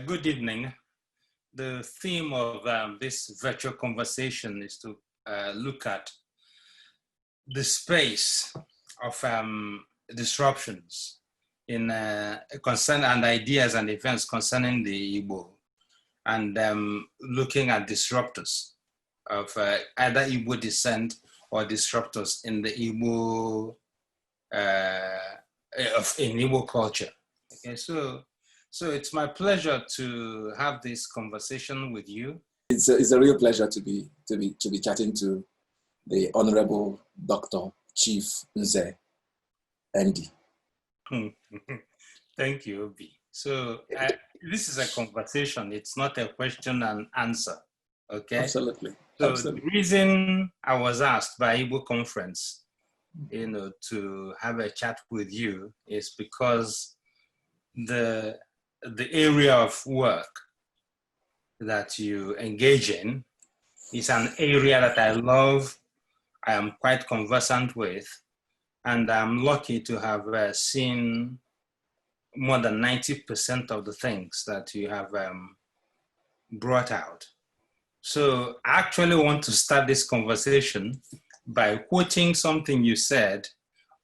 Good evening. The theme of this virtual conversation is to look at the space of disruptions in concern and ideas and events concerning the Igbo, and looking at disruptors of either Igbo descent or disruptors in the Igbo in Igbo culture. Okay, so it's my pleasure to have this conversation with you. It's a real pleasure to be chatting to the Honorable Dr. Chief Nze Ndi. Thank you, Obi. So this is a conversation. It's not a question and answer. Okay. Absolutely. So Absolutely. The reason I was asked by Igbo Conference, to have a chat with you is because the area of work that you engage in is an area that I love, I am quite conversant with, and I'm lucky to have seen more than 90% of the things that you have brought out. So I actually want to start this conversation by quoting something you said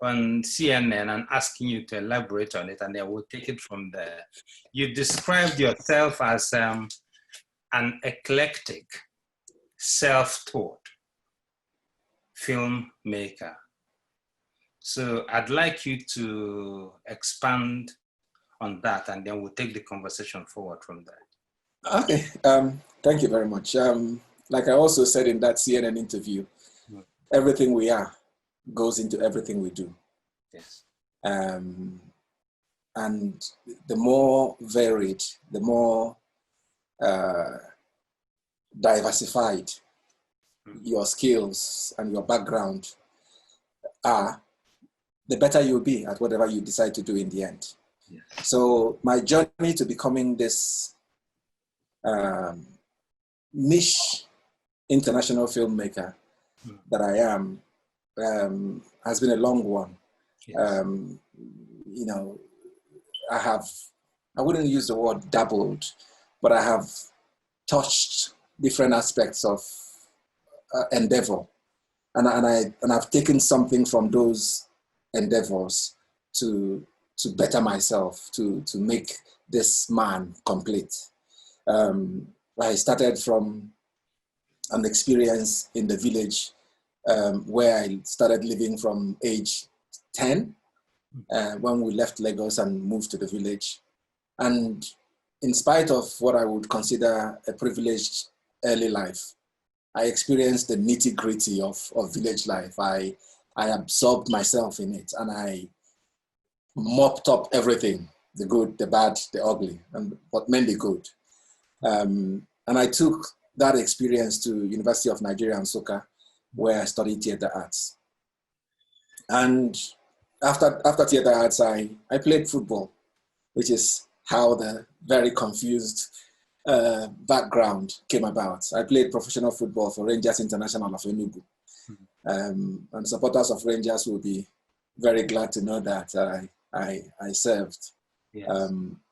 on CNN and asking you to elaborate on it, and then we'll take it from there. You described yourself as an eclectic, self-taught filmmaker. So I'd like you to expand on that, and then we'll take the conversation forward from there. Okay, thank you very much. Like I also said in that CNN interview, everything we are goes into everything we do. Yes. And the more varied, the more diversified your skills and your background are, the better you'll be at whatever you decide to do in the end. Yes. So my journey to becoming this niche international filmmaker that I am has been a long one. Yes. I wouldn't use the word dabbled, but I have touched different aspects of endeavor, and I've taken something from those endeavors to better myself, to make this man complete. I started from an experience in the village where I started living from age 10 when we left Lagos and moved to the village. And in spite of what I would consider a privileged early life, I experienced the nitty-gritty of village life. I absorbed myself in it, and I mopped up everything, the good, the bad, the ugly, but mainly good. And I took that experience to University of Nigeria and Nsukka, where I studied theater arts. And after theater arts, I played football, which is how the very confused background came about. I played professional football for Rangers International of Enugu. And supporters of Rangers will be very glad to know that I served Yes.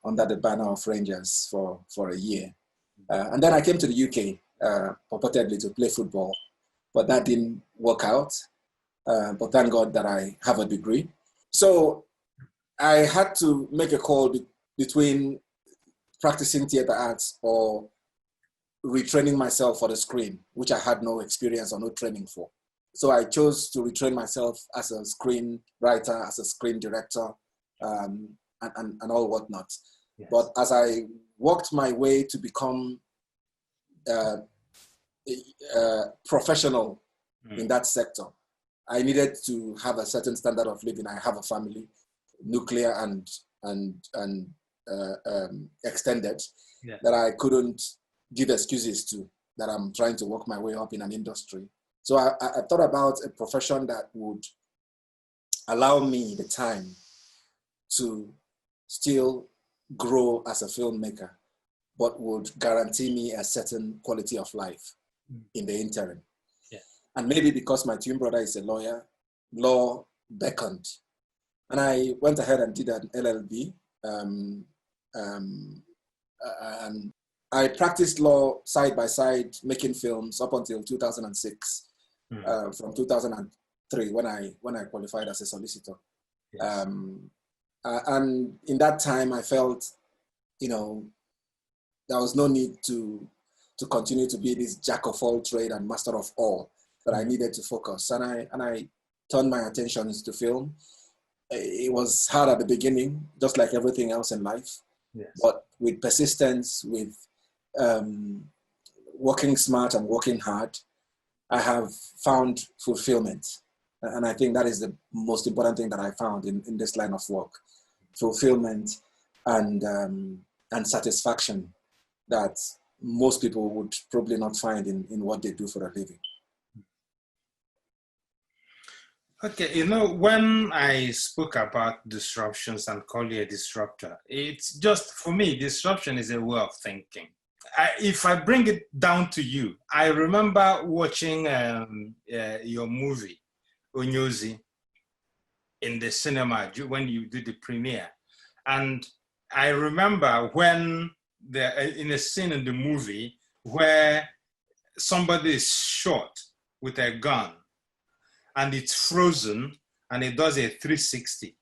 under the banner of Rangers for a year. And then I came to the UK purportedly to play football, but that didn't work out. But thank God that I have a degree. So I had to make a call between practicing theater arts or retraining myself for the screen, which I had no experience or no training for. So I chose to retrain myself as a screenwriter, as a screen director, and all whatnot. Yes. But as I worked my way to become professional in that sector, I needed to have a certain standard of living. I have a family, nuclear and extended, Yes. that I couldn't give excuses to, that I'm trying to work my way up in an industry. So I thought about a profession that would allow me the time to still grow as a filmmaker, but would guarantee me a certain quality of life in the interim. Yeah. And maybe because my twin brother is a lawyer, law beckoned. And I went ahead and did an LLB And I practiced law side by side, making films up until 2006. From 2003 when I qualified as a solicitor. Yes. And in that time, I felt, there was no need to continue to be this jack of all trade and master of all, that I needed to focus. And I turned my attention to film. It was hard at the beginning, just like everything else in life. Yes. But with persistence, with working smart and working hard, I have found fulfillment. And I think that is the most important thing that I found in this line of work. Fulfillment and satisfaction that most people would probably not find in what they do for a living. Okay, when I spoke about disruptions and call you a disruptor, it's just, for me, disruption is a way of thinking. If I bring it down to you, I remember watching your movie, Onye, in the cinema when you did the premiere. And I remember when in a scene in the movie where somebody is shot with a gun and it's frozen and it does a 360.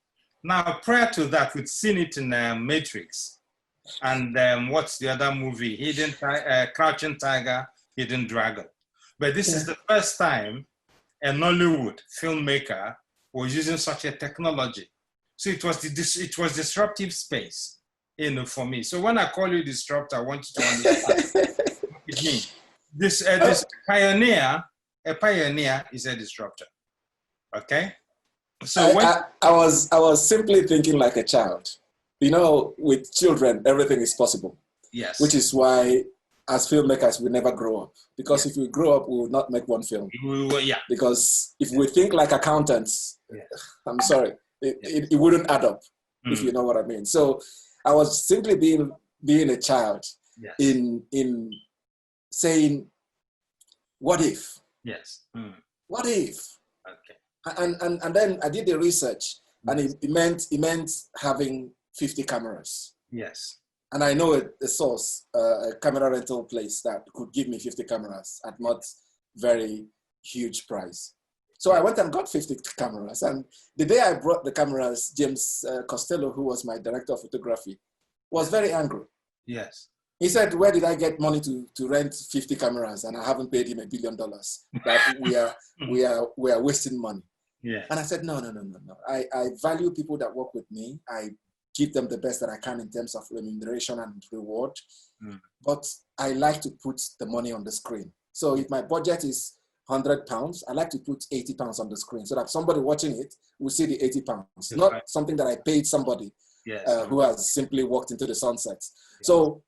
Now, prior to that, we'd seen it in Matrix. And what's the other movie? Crouching Tiger, Hidden Dragon. But this is the first time a Nollywood filmmaker was using such a technology. So it was disruptive space, for me. So when I call you disruptor, I want you to understand what it means. This pioneer, a pioneer is a disruptor. Okay? So I was simply thinking like a child. With children, everything is possible. Yes. Which is why, as filmmakers, we never grow up. Because if we grow up, we would not make one film. Yeah. Because if we think like accountants, I'm sorry, it wouldn't add up, if you know what I mean. So I was simply being a child in saying, what if? Yes. What if? Okay. And then I did the research, and it meant having 50 cameras. Yes. And I know a source, a camera rental place that could give me 50 cameras at not very huge price. So I went and got 50 cameras. And the day I brought the cameras, James Costello, who was my director of photography, was very angry. Yes. He said, where did I get money to rent 50 cameras? And I haven't paid him $1 billion. That we are wasting money. Yeah. And I said, no. I value people that work with me. I give them the best that I can in terms of remuneration and reward. But I like to put the money on the screen. So if my budget is £100, I like to put £80 on the screen so that somebody watching it will see the £80, not something that I paid somebody who has simply walked into the sunset. Yes. So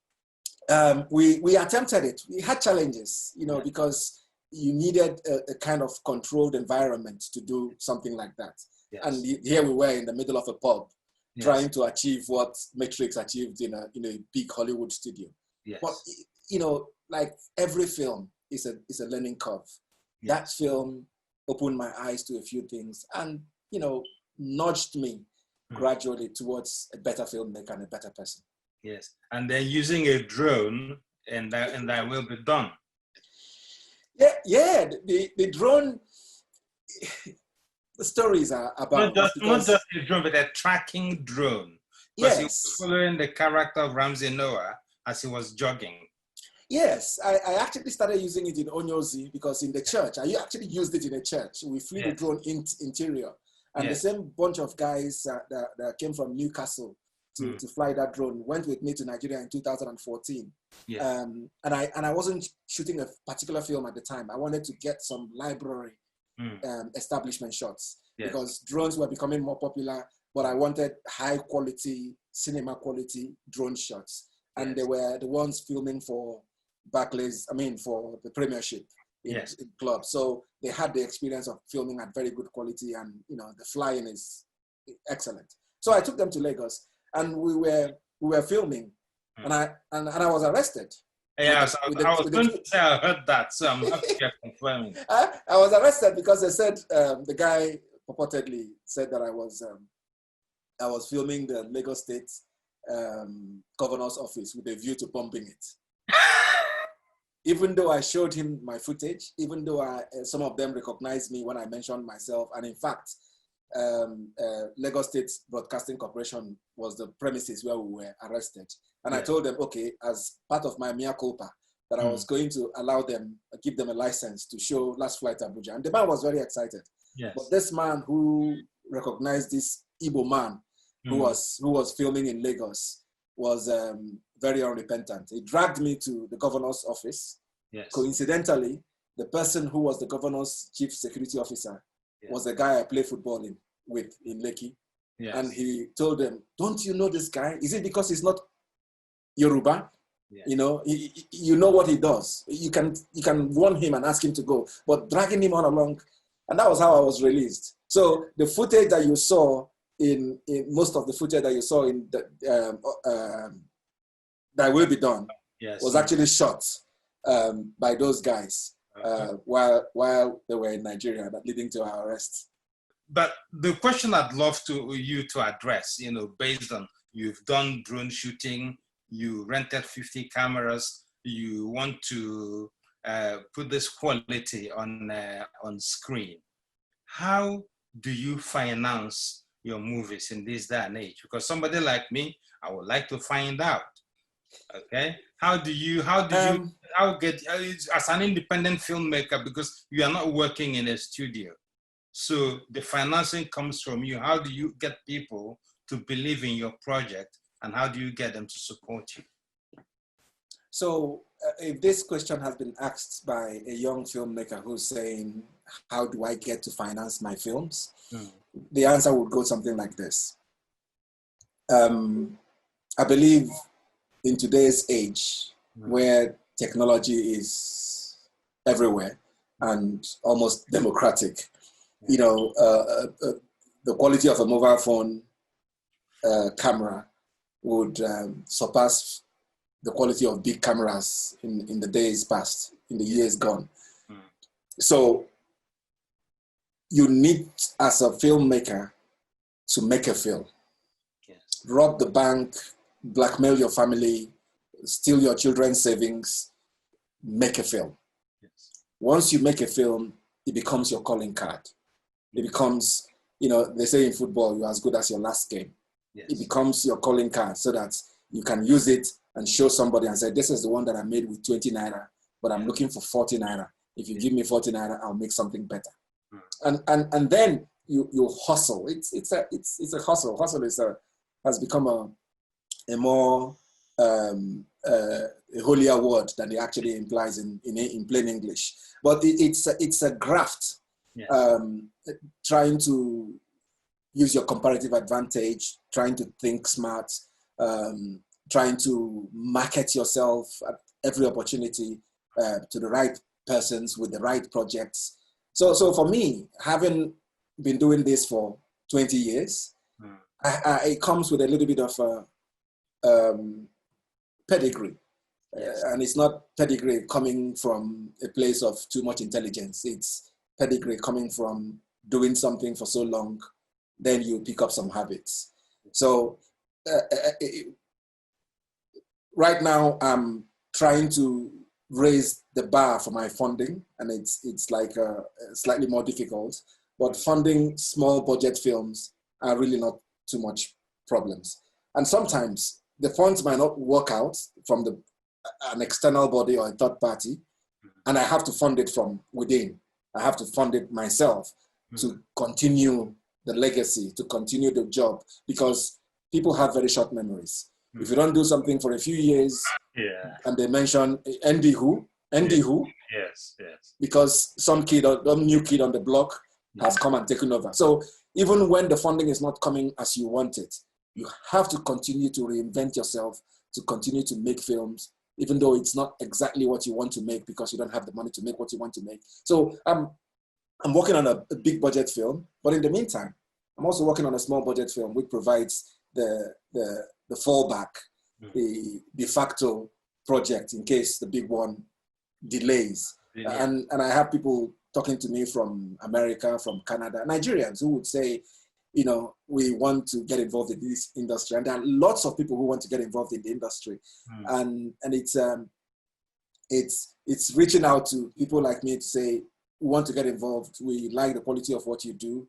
we attempted it. We had challenges, because you needed a kind of controlled environment to do something like that. Yes. And here we were in the middle of a pub, trying to achieve what Matrix achieved in a big Hollywood studio. Yes. But like every film is a learning curve. Yes. That film opened my eyes to a few things and nudged me gradually towards a better filmmaker and a better person. Yes, and then using a drone, and that will be done. Yeah. The drone. The stories are about not just a drone, but a tracking drone. Because he was following the character of Ramsey Noah as he was jogging. Yes, I actually started using it in Onye because in the church, I actually used it in a church. We flew the drone interior. And the same bunch of guys that came from Newcastle to fly that drone went with me to Nigeria in 2014. Yes. And I wasn't shooting a particular film at the time. I wanted to get some library establishment shots because drones were becoming more popular, but I wanted high quality, cinema quality drone shots. And they were the ones filming for Barclays, for the Premiership in clubs. So they had the experience of filming at very good quality, and the flying is excellent. So I took them to Lagos, and we were filming, and I was arrested. Yes, I was going to say I heard that, so I'm happy you're confirming. I was arrested because they said the guy purportedly said that I was filming the Lagos State governor's office with a view to bombing it. Even though I showed him my footage, even though some of them recognized me when I mentioned myself, and in fact, Lagos State Broadcasting Corporation was the premises where we were arrested. And I told them, okay, as part of my mea culpa, that I was going to allow them, give them a license to show Last Flight Abuja. And the man was very excited. Yes. But this man who recognized this Igbo man who was filming in Lagos was very unrepentant. He dragged me to the governor's office. Yes. Coincidentally, the person who was the governor's chief security officer was the guy I play football with in Lekki. Yes. And he told them, don't you know this guy? Is it because he's not Yoruba? Yes. You know, you know what he does. You can warn him and ask him to go, but dragging him on along. And that was how I was released. So the footage that you saw in most of the footage that you saw in the, that will be done was actually shot by those guys while they were in Nigeria, leading to our arrest. But the question I'd love you to address, you know, based on you've done drone shooting, you rented 50 cameras, you want to put this quality on screen. How do you finance your movies in this day and age? Because somebody like me, I would like to find out. Okay, how get as an independent filmmaker, because you are not working in a studio, so the financing comes from you. How do you get people to believe in your project, and how do you get them to support you? So if this question has been asked by a young filmmaker who's saying, how do I get to finance my films? The answer would go something like this. I believe in today's age, where technology is everywhere and almost democratic, you know, the quality of a mobile phone camera would surpass the quality of big cameras in the days past, in the years gone. So you need, as a filmmaker, to make a film. Yes. Rob the bank, blackmail your family, steal your children's savings, make a film. Yes. Once you make a film, it becomes your calling card. It becomes, you know, they say in football, you're as good as your last game. Yes. It becomes your calling card so that you can use it and show somebody and say, this is the one that I made with 20 naira, but I'm looking for 40 naira. If you give me 40 naira, I'll make something better. And then you hustle. It's a hustle. Hustle has become a more a holier word than it actually implies in plain English. But it's a graft. Yes. Trying to use your comparative advantage, trying to think smart, trying to market yourself at every opportunity to the right persons with the right projects. So for me, having been doing this for 20 years, it comes with a little bit of pedigree. Yes. And it's not pedigree coming from a place of too much intelligence. It's pedigree coming from doing something for so long, then you pick up some habits. So right now I'm trying to raise the bar for my funding, and it's like slightly more difficult, but funding small budget films are really not too much problems. And sometimes the funds might not work out from an external body or a third party, and I have to fund it from within. I have to fund it myself to continue the legacy, to continue the job, because people have very short memories. If you don't do something for a few years, and they mention Andy who, Yes. because some new kid on the block has come and taken over. So even when the funding is not coming as you want it, you have to continue to reinvent yourself, to continue to make films, even though it's not exactly what you want to make because you don't have the money to make what you want to make. So I'm working on a big budget film, but in the meantime, I'm also working on a small budget film which provides the fallback, the de facto project in case the big one delays. And I have people talking to me from America, from Canada, Nigerians who would say, we want to get involved in this industry, and there are lots of people who want to get involved in the industry, and it's reaching out to people like me to say, we want to get involved. We like the quality of what you do,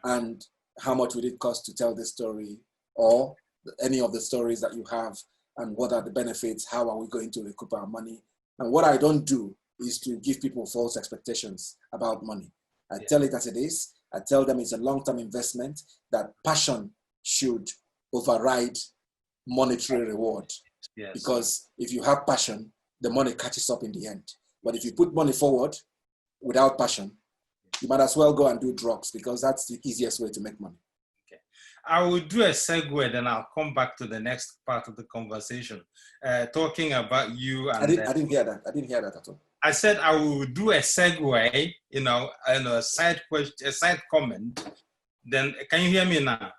and how much would it cost to tell this story, or any of the stories that you have, and what are the benefits? How are we going to recoup our money? And what I don't do is to give people false expectations about money. I tell it as it is. I tell them it's a long-term investment, that passion should override monetary reward. Yes. Because if you have passion, the money catches up in the end. But if you put money forward without passion, you might as well go and do drugs, because that's the easiest way to make money. Okay. I will do a segue, then I'll come back to the next part of the conversation, talking about you. And I didn't hear that. I didn't hear that at all. I said I will do a segue, a side question, a side comment. Then, can you hear me now?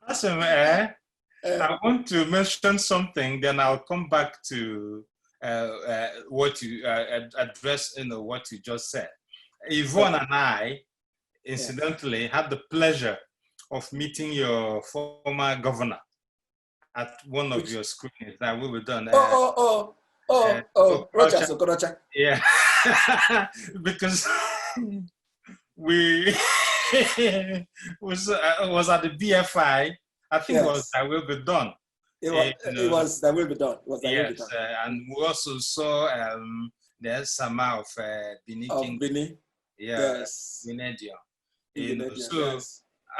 Awesome. I want to mention something, then I'll come back to what you address, what you just said. Yvonne and I, incidentally, had the pleasure of meeting your former governor at one of your screenings that we were done. Ruptures, Okorocha. Yeah, because we was at the BFI. I think it was that will be done. It was that will be done. Yes, and we also saw the Sama of Bini King. Bini. Yes, so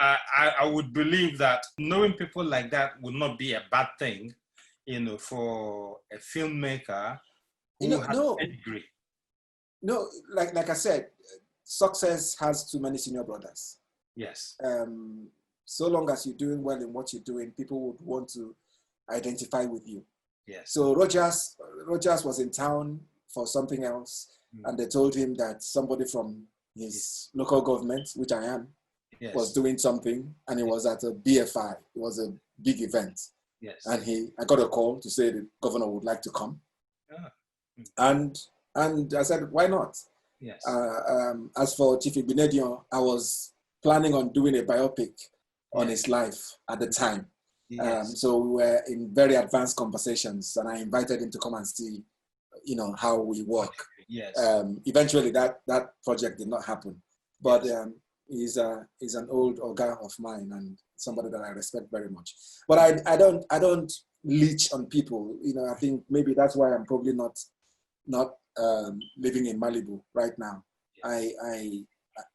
I would believe that knowing people like that would not be a bad thing, for a filmmaker who has a degree. No, like I said, success has too many senior brothers. Yes. So long as you're doing well in what you're doing, people would want to identify with you. Yes. So Rogers was in town for something else, and they told him that somebody from his local government, which I am, was doing something, and it was at a BFI. It was a big event. Yes. And I got a call to say the governor would like to come. And I said, why not? Yes. As for Chief Igbenedion, I was planning on doing a biopic on his life at the time. Yes. So we were in very advanced conversations, and I invited him to come and see, how we work. Yes. Eventually, that project did not happen, but he's an old Oga of mine and somebody that I respect very much. But I don't leech on people. I think maybe that's why I'm probably not living in Malibu right now. Yes.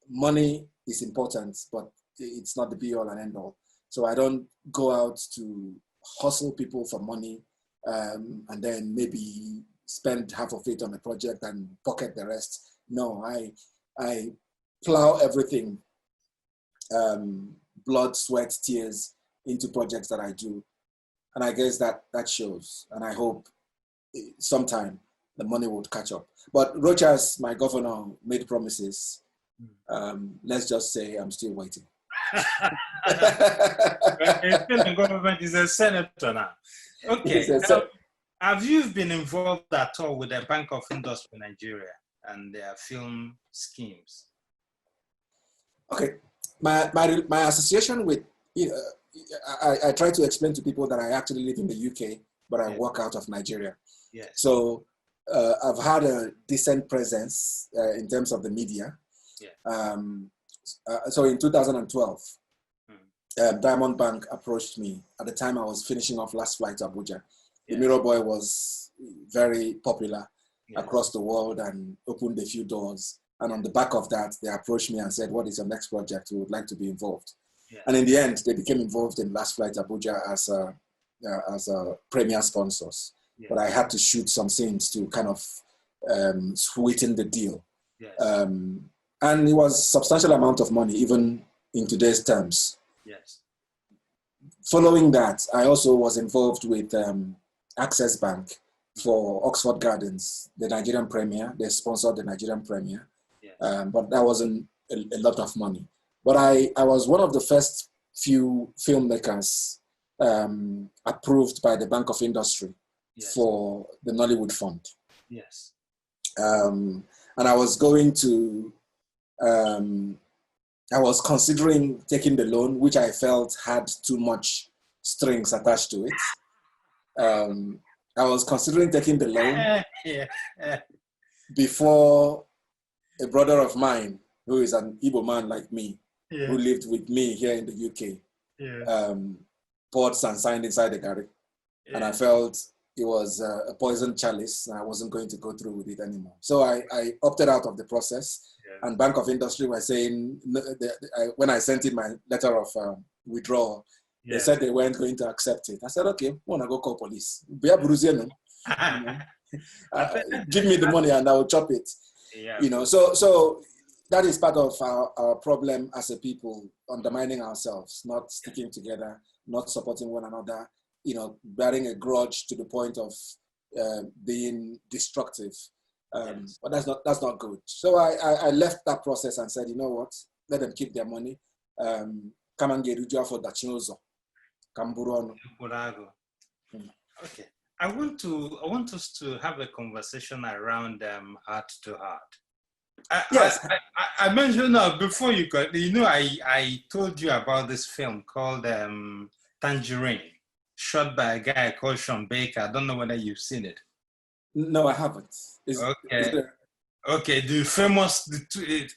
Money is important, but it's not the be all and end all. So I don't go out to hustle people for money, and then maybe spend half of it on a project and pocket the rest. No, I plow everything, blood, sweat, tears, into projects that I do. And I guess that shows. And I hope sometime the money would catch up. But Rogers, my governor, made promises. Let's just say I'm still waiting. The government is a senator now. Okay. Have you been involved at all with the Bank of Industry Nigeria and their film schemes? Okay. My association with, I try to explain to people that I actually live in the UK, but I work out of Nigeria. Yes. So I've had a decent presence in terms of the media. Yeah. So in 2012, Diamond Bank approached me. At the time, I was finishing off Last Flight to Abuja. The Mirror Boy was very popular across the world and opened a few doors. And on the back of that, they approached me and said, what is your next project? We would like to be involved. Yeah. And in the end, they became involved in Last Flight to Abuja as a premier sponsors. Yeah. But I had to shoot some scenes to kind of sweeten the deal. Yes. And it was a substantial amount of money, even in today's terms. Yes. Following that, I also was involved with Access Bank for Oxford Gardens, the Nigerian premiere. They sponsored the Nigerian premiere. Yes. But that wasn't a lot of money. But I was one of the first few filmmakers approved by the Bank of Industry Yes. for the Nollywood Fund. Yes. And I was going to, I was considering taking the loan, which I felt had too much strings attached to it. I was considering taking the loan before a brother of mine, who is an Igbo man like me, who lived with me here in the UK, poured sand inside the garage. And I felt it was a poison chalice, and I wasn't going to go through with it anymore. So I opted out of the process. And Bank of Industry were saying, when I sent in my letter of withdrawal, they said they weren't going to accept it. I said, okay, I want to go call police. Give me the money and I will chop it. You know, so that is part of our problem as a people, undermining ourselves, not sticking together, not supporting one another, you know, bearing a grudge to the point of being destructive. But that's not good. So I left that process and said, you know what, let them keep their money. Come and get you for Dachinozo. Okay. I want us to have a conversation around heart to heart. Yes. I mentioned before you got, you know, I told you about this film called Tangerine, shot by a guy called Sean Baker. I don't know whether you've seen it. No, I haven't. Okay. The famous,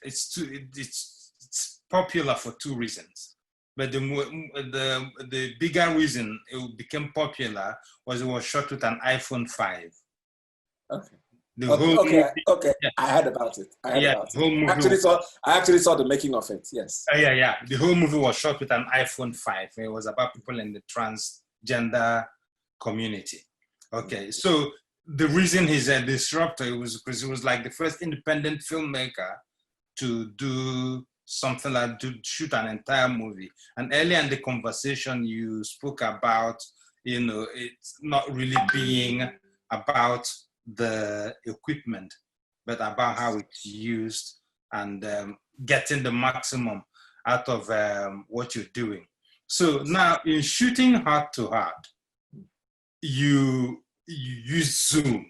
it's popular for two reasons. But the bigger reason it became popular was it was shot with an iPhone 5. Okay. Okay. Yeah. I heard about it. I actually saw the making of it. Yes. Yeah. The whole movie was shot with an iPhone 5. It was about people in the transgender community. Okay. So the reason he's a disruptor was because he was like the first independent filmmaker to do something like to shoot an entire movie. And earlier in the conversation, you spoke about, you know, it's not really being about the equipment, but about how it's used and getting the maximum out of what you're doing. So now in shooting heart to heart, you use Zoom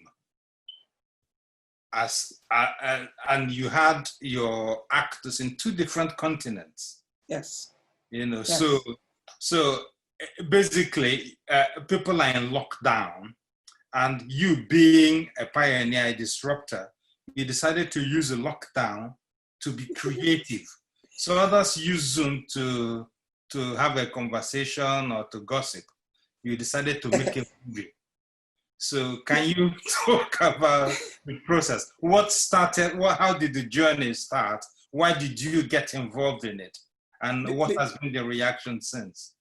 and you had your actors in two different continents. Yes. You know, yes. So basically, people are in lockdown, and you being a pioneer, a disruptor, you decided to use a lockdown to be creative. So others use Zoom to have a conversation or to gossip. You decided to make a movie. So can you talk about the process? What started, how did the journey start? Why did you get involved in it? And what has been the reaction since?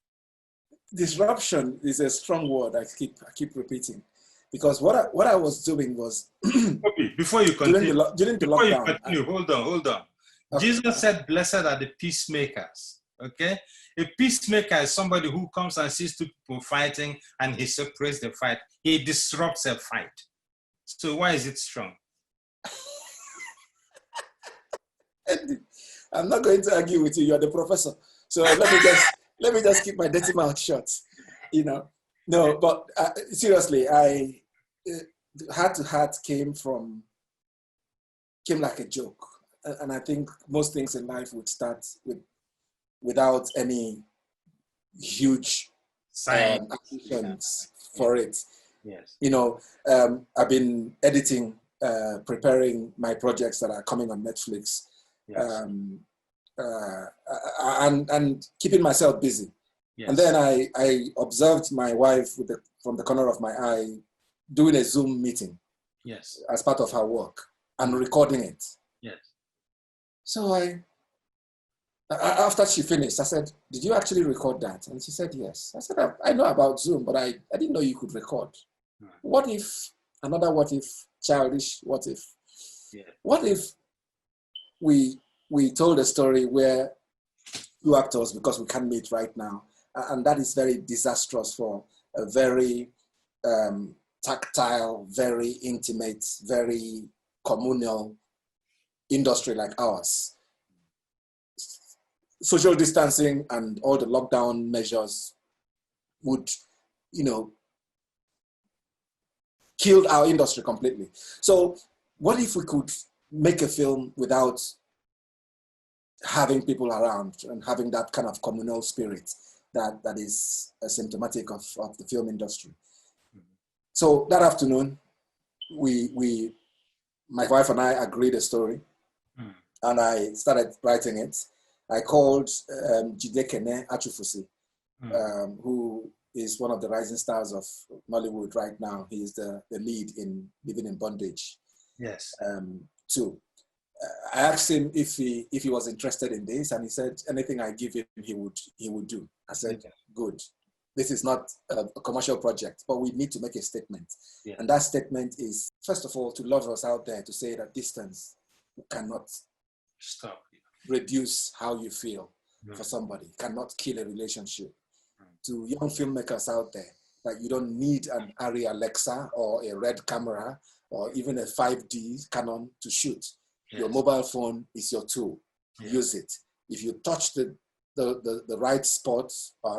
Disruption is a strong word I keep repeating. Because what I was doing was... Okay, before you continue, during the lockdown... Hold on. Okay. Jesus said, blessed are the peacemakers, okay? A peacemaker is somebody who comes and sees two people fighting and he separates the fight. He disrupts a fight. So why is it strong? I'm not going to argue with you. You're the professor. So let me just keep my dirty mouth shut. You know, no, but seriously, heart to heart came like a joke, and I think most things in life would start without any huge actions for it. Yes. You know, I've been editing, preparing my projects that are coming on Netflix, yes. And keeping myself busy. Yes. And then I observed my wife from the corner of my eye doing a Zoom meeting. Yes. As part of her work and recording it. Yes. So after she finished, I said, did you actually record that? And she said, yes. I said, I know about Zoom, but I didn't know you could record. What if, childish, what if? Yeah. What if we told a story where two actors, because we can't meet right now, and that is very disastrous for a very tactile, very intimate, very communal industry like ours. Social distancing and all the lockdown measures would, killed our industry completely. So what if we could make a film without having people around and having that kind of communal spirit that is symptomatic of the film industry? So that afternoon, my wife and I agreed a story, and I started writing it. I called Jidekene Achufusi, who is one of the rising stars of Nollywood right now. He is the lead in Living in Bondage. Yes. Too. I asked him if he was interested in this, and he said anything I give him, he would do. I said, good. This is not a commercial project, but we need to make a statement. Yeah. And that statement is, first of all, to lovers out there, to say that distance cannot stop, reduce how you feel for somebody, cannot kill a relationship. To young filmmakers out there, that you don't need an Arri Alexa or a red camera or even a 5D Canon to shoot. Yes. Your mobile phone is your tool. Yes. Use it. If you touch the right spot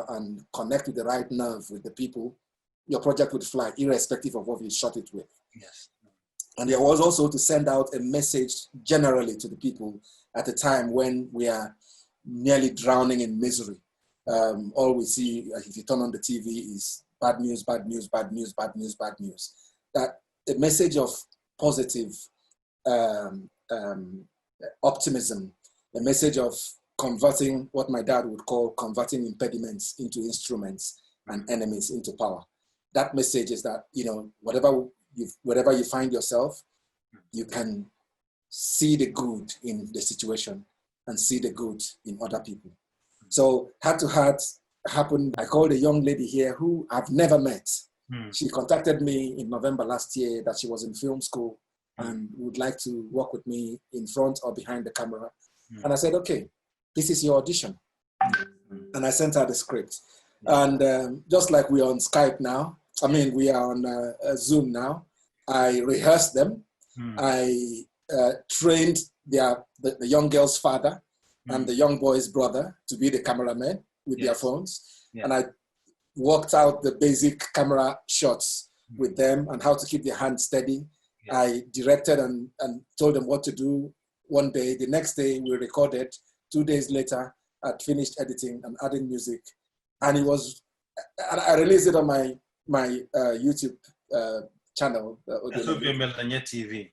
and connect with the right nerve with the people, your project would fly, irrespective of what you shot it with. Yes. And there was also to send out a message generally to the people at a time when we are nearly drowning in misery. All we see, if you turn on the TV, is bad news, bad news, bad news, bad news, bad news. That a message of positive optimism, a message of converting what my dad would call converting impediments into instruments and enemies into power. That message is that, wherever you find yourself, you can see the good in the situation and see the good in other people. So Heart to Heart happened. I called a young lady here who I've never met. She contacted me in November last year that she was in film school and would like to work with me in front or behind the camera. And I said, okay, this is your audition. And I sent her the script. And just like we're on Skype now, we are on Zoom now, I rehearsed them. I trained the young girl's father and the young boy's brother to be the cameraman with their phones. And I worked out the basic camera shots with them and how to keep their hands steady. I directed and told them what to do one day. The next day we recorded. 2 days later, I'd finished editing and adding music. And I released it on my YouTube channel. Obi Emelonye TV.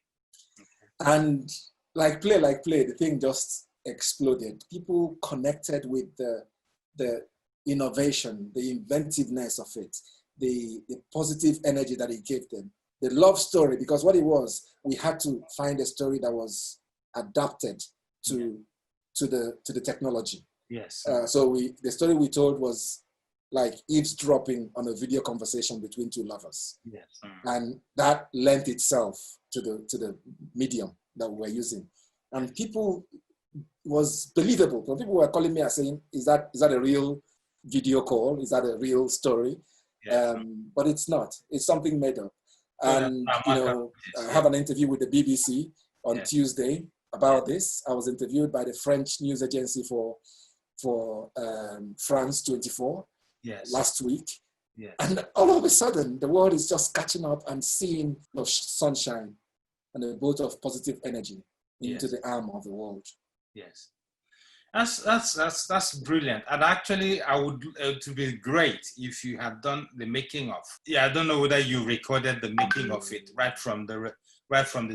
And like play, the thing just exploded. People connected with the innovation, the inventiveness of it, the positive energy that it gave them, the love story, because what it was, we had to find a story that was adapted to the technology. Yes. So the story we told was like eavesdropping on a video conversation between two lovers. Yes. And that lent itself to the medium that we were using. And people was believable. So people were calling me and saying, is that a real video call? Is that a real story? Yes. But it's not. It's something made up. And I have an interview with the BBC on Tuesday about this. I was interviewed by the French news agency for France 24 last week. Yes. And all of a sudden, the world is just catching up and seeing sunshine and a boat of positive energy into the arm of the world. Yes, that's brilliant. And actually, I would to be great if you had done the making of. I don't know whether you recorded the making of it right from the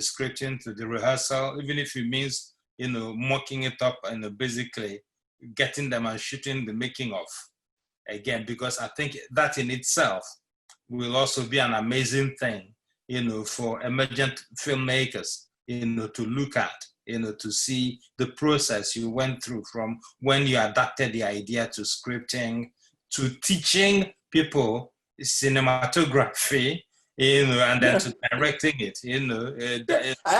scripting to the rehearsal, even if it means mocking it up and basically getting them and shooting the making of again, because I think that in itself will also be an amazing thing, for emergent filmmakers, to look at, to see the process you went through from when you adapted the idea to scripting, to teaching people cinematography, and then to directing it, I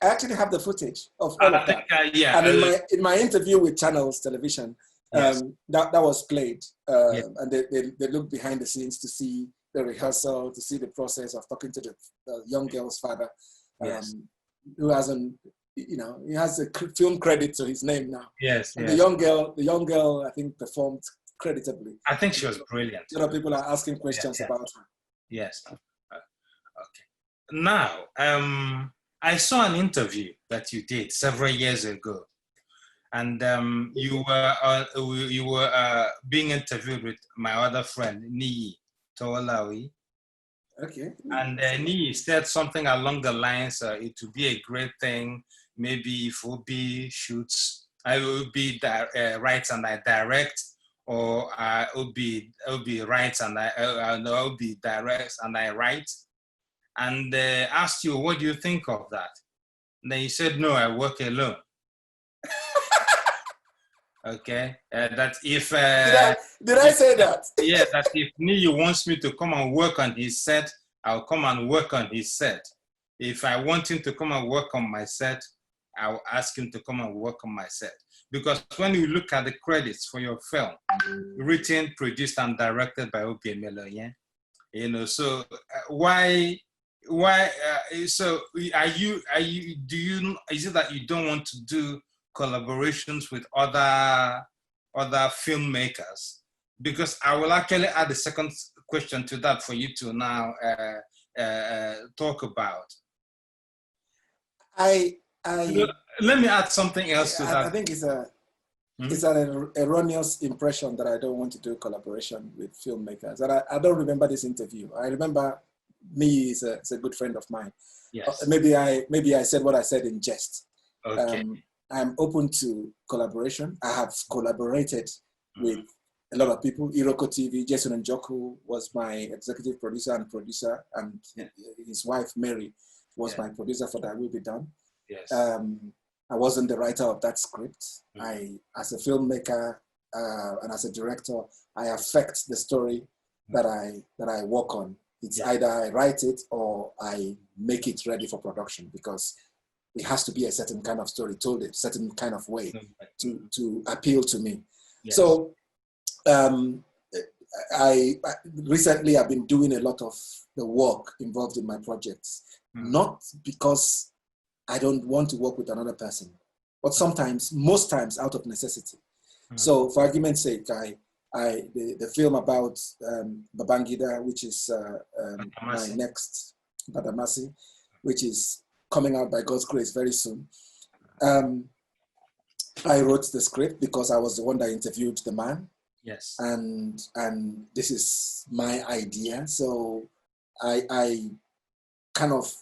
actually have the footage of all of that. And in my interview with Channels Television, that was played, and they looked behind the scenes to see the rehearsal, to see the process of talking to the young girl's father, who hasn't, he has a film credit to his name now. Yes. And the young girl, I think, performed creditably. I think she was brilliant. People are asking questions about her. Yes. now, I saw an interview that you did several years ago, and you were being interviewed with my other friend Niyi Towalawi. Okay. And Niyi said something along the lines, it would be a great thing, maybe if Obi shoots, I will be writes and I direct, or Obi writes and Obi directs and I write. And asked you, what do you think of that? And then you said, no, I work alone. Okay, that if did I say that? Yeah, that if Niyi wants me to come and work on his set, I'll come and work on his set. If I want him to come and work on my set, I'll ask him to come and work on my set. Because when you look at the credits for your film, written, produced, and directed by Obi Emelonye, you know, so so is it that you don't want to do collaborations with other filmmakers? Because I will actually add a second question to that for you to now talk about. Let me add something else to that. I think it's an erroneous impression that I don't want to do collaboration with filmmakers. And I don't remember this interview. I remember me is a good friend of mine. Yes. Maybe I said what I said in jest. Okay. I'm open to collaboration. I have collaborated with a lot of people. Iroko TV, Jason Njoku was my executive producer, and his wife Mary was my producer for That Will Be Done. Yes. I wasn't the writer of that script. I, as a filmmaker and as a director, I affect the story that I work on. It's either I write it or I make it ready for production, because it has to be a certain kind of story told a certain kind of way to appeal to me. Yes. So I recently I've been doing a lot of the work involved in my projects, not because I don't want to work with another person, but most times out of necessity. So for argument's sake, the film about Babangida, which is my next Badamasi, which is coming out by God's grace very soon. I wrote the script because I was the one that interviewed the man. Yes. And this is my idea. So I kind of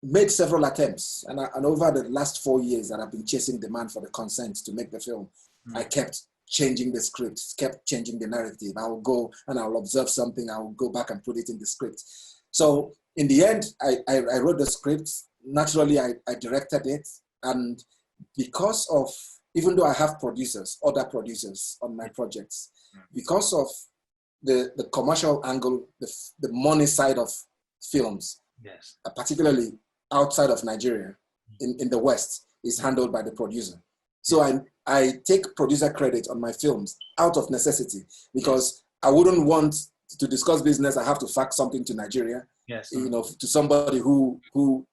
made several attempts. And over the last 4 years that I've been chasing the man for the consent to make the film, I kept changing the script, kept changing the narrative. I will go and I'll observe something. I will go back and put it in the script. So in the end, I wrote the script. Naturally, I directed it. And because of, even though I have other producers on my projects, because of the commercial angle, the money side of films, yes, particularly outside of Nigeria, in the West, is handled by the producer. So I take producer credit on my films out of necessity, because I wouldn't want to discuss business. I have to fax something to Nigeria, to somebody who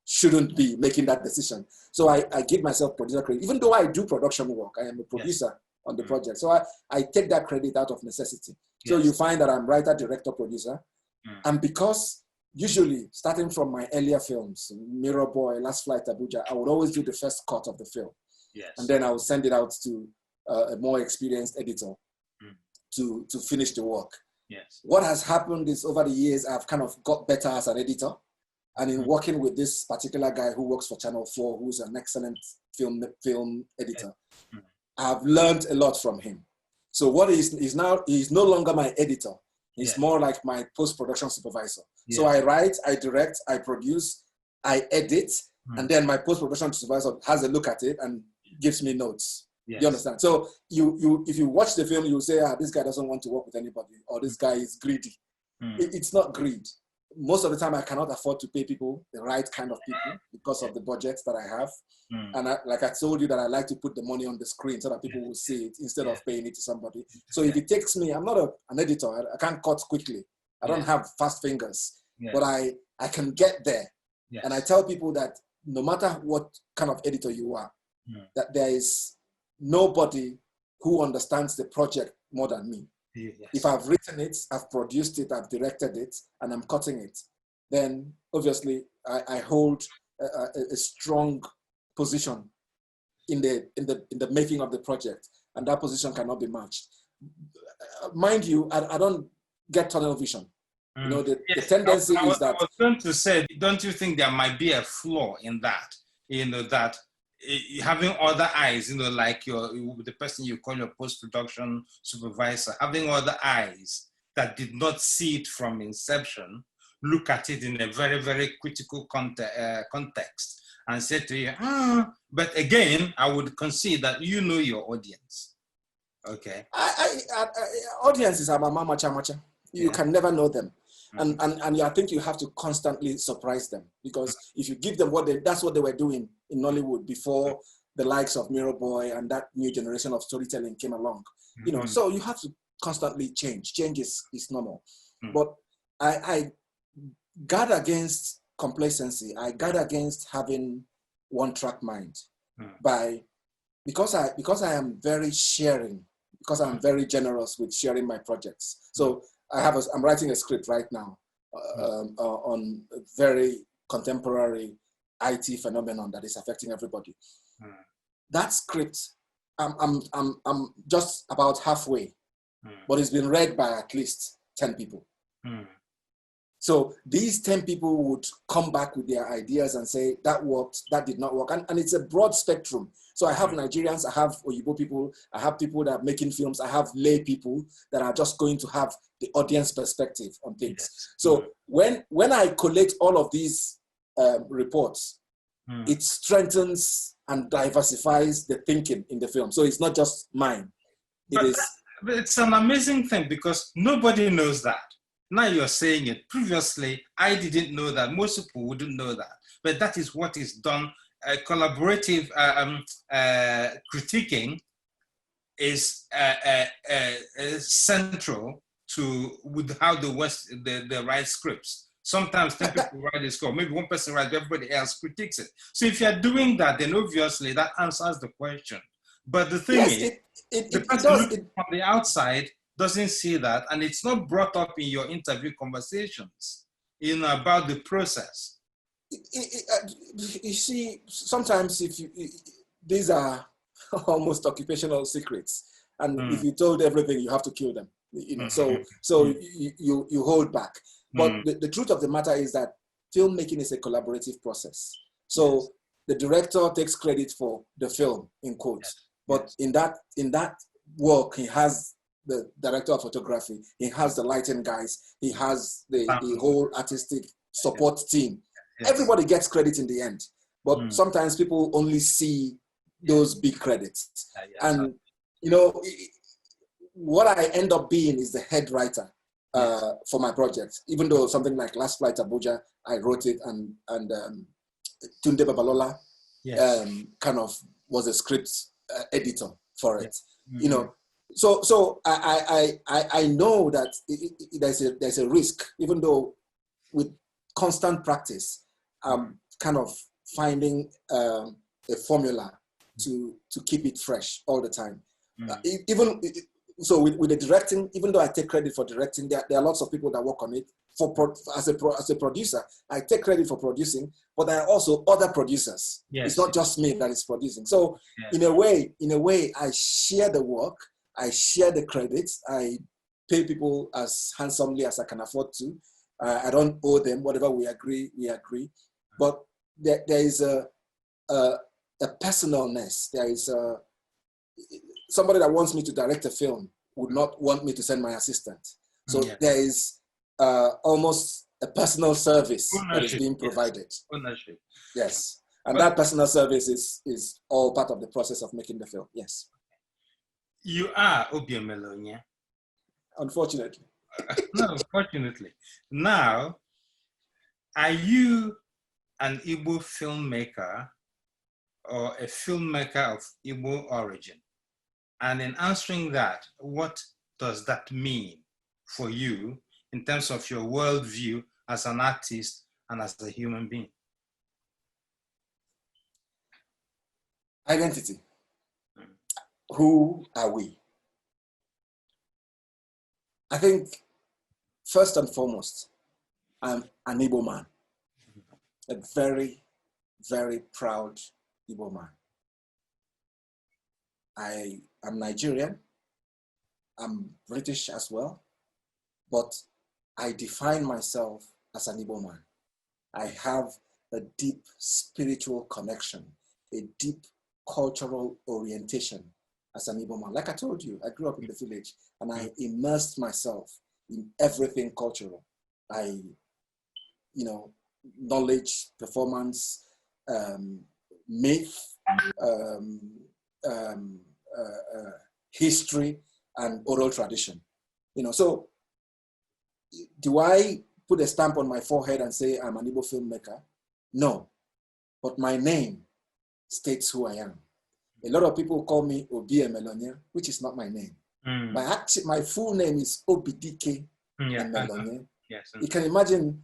shouldn't be making that decision. So I give myself producer credit, even though I do production work. I am a producer on the project. So I take that credit out of necessity. So you find that I'm writer, director, producer. And because usually, starting from my earlier films, Mirror Boy, Last Flight, Abuja, I would always do the first cut of the film. Yes. And then I would send it out to a more experienced editor to finish the work. Yes. What has happened is over the years, I've kind of got better as an editor. And in working with this particular guy who works for Channel 4, who's an excellent film editor, I've learned a lot from him. So what he's no longer my editor. He's more like my post-production supervisor. Yeah. So I write, I direct, I produce, I edit, and then my post-production supervisor has a look at it and gives me notes. Yes. You understand? So if you watch the film, you'll say, this guy doesn't want to work with anybody, or this guy is greedy. It's not greed. Most of the time, I cannot afford to pay people, the right kind of people, because of the budgets that I have. And like I told you, that I like to put the money on the screen so that people will see it instead of paying it to somebody. So if it takes me, I'm not an editor. I can't cut quickly. I don't have fast fingers, but I can get there. Yes. And I tell people that no matter what kind of editor you are, that there is nobody who understands the project more than me. Yes. If I've written it, I've produced it, I've directed it, and I'm cutting it, then obviously I hold a strong position in the making of the project, and that position cannot be matched. Mind you, I don't get tunnel vision. You know, the tendency is that... I was going to say, don't you think there might be a flaw in that? You know, that having other eyes, you know, like the person you call your post-production supervisor, having other eyes that did not see it from inception, look at it in a very, very critical context and say to you, but again, I would concede that you know your audience. Okay. Audiences are mama chamacha. You can never know them. And I think you have to constantly surprise them, because if you give them that's what they were doing in Nollywood before the likes of Mirror Boy and that new generation of storytelling came along. You know, so you have to constantly change. Change is normal. But I guard against complacency. I guard against having one-track mind because I am very sharing, because I'm very generous with sharing my projects. So I'm writing a script right now on a very contemporary IT phenomenon that is affecting everybody. That script, I'm just about halfway, but it's been read by at least 10 people. So these 10 people would come back with their ideas and say, that worked, that did not work. And it's a broad spectrum. So I have Nigerians, I have Oyibo people, I have people that are making films, I have lay people that are just going to have the audience perspective on things. So when I collate all of these reports, it strengthens and diversifies the thinking in the film. So it's not just mine. It's an amazing thing, because nobody knows that. Now you're saying it. Previously, I didn't know that. Most people wouldn't know that. But that is what is done. Collaborative critiquing is central with how the write scripts. Sometimes 10 people write a score. Maybe one person writes, everybody else critiques it. So if you're doing that, then obviously that answers the question. But the thing is, the person looking from the outside doesn't see that, and it's not brought up in your interview conversations, you know, about the process. You see, sometimes these are almost occupational secrets, and if you told everything, you have to kill them. You know, so you hold back. But the truth of the matter is that filmmaking is a collaborative process. So the director takes credit for the film, in quotes, but in that work, he has the director of photography, he has the lighting guys, he has the whole artistic support team. Everybody gets credit in the end, but sometimes people only see those big credits. And you know, what I end up being is the head writer for my project. Even though something like Last Flight Abuja, I wrote it, and Tunde Babalola kind of was a script editor for it. You know, so I know that there's a risk, even though with constant practice, I'm kind of finding a formula to keep it fresh all the time. So with the directing, even though I take credit for directing, there are lots of people that work on it. As a producer, I take credit for producing, but there are also other producers. It's not just me that is producing. So in a way, I share the work, I share the credits, I pay people as handsomely as I can afford to. I don't owe them. Whatever we agree, we agree. But there is a personalness. There is somebody that wants me to direct a film would not want me to send my assistant. So there is almost a personal service that is being provided. Ownership. Yes. And that personal service is all part of the process of making the film. Yes. You are Obi Emelonye. Unfortunately. No, fortunately. Now, are you an Igbo filmmaker or a filmmaker of Igbo origin? And in answering that, what does that mean for you in terms of your worldview as an artist and as a human being? Identity. Who are we? I think, first and foremost, I'm an Igbo man, a very, very proud Igbo man. I am Nigerian, I'm British as well, but I define myself as an Igbo man. I have a deep spiritual connection, a deep cultural orientation as an Igbo man. Like I told you, I grew up in the village and I immersed myself in everything cultural. Knowledge, performance, myth, history, and oral tradition. So do I put a stamp on my forehead and say I'm an Igbo filmmaker? No, but my name states who I am. A lot of people call me Obi Emelonye, which is not my name. My full name is Obi Emelonye. Yes. You can imagine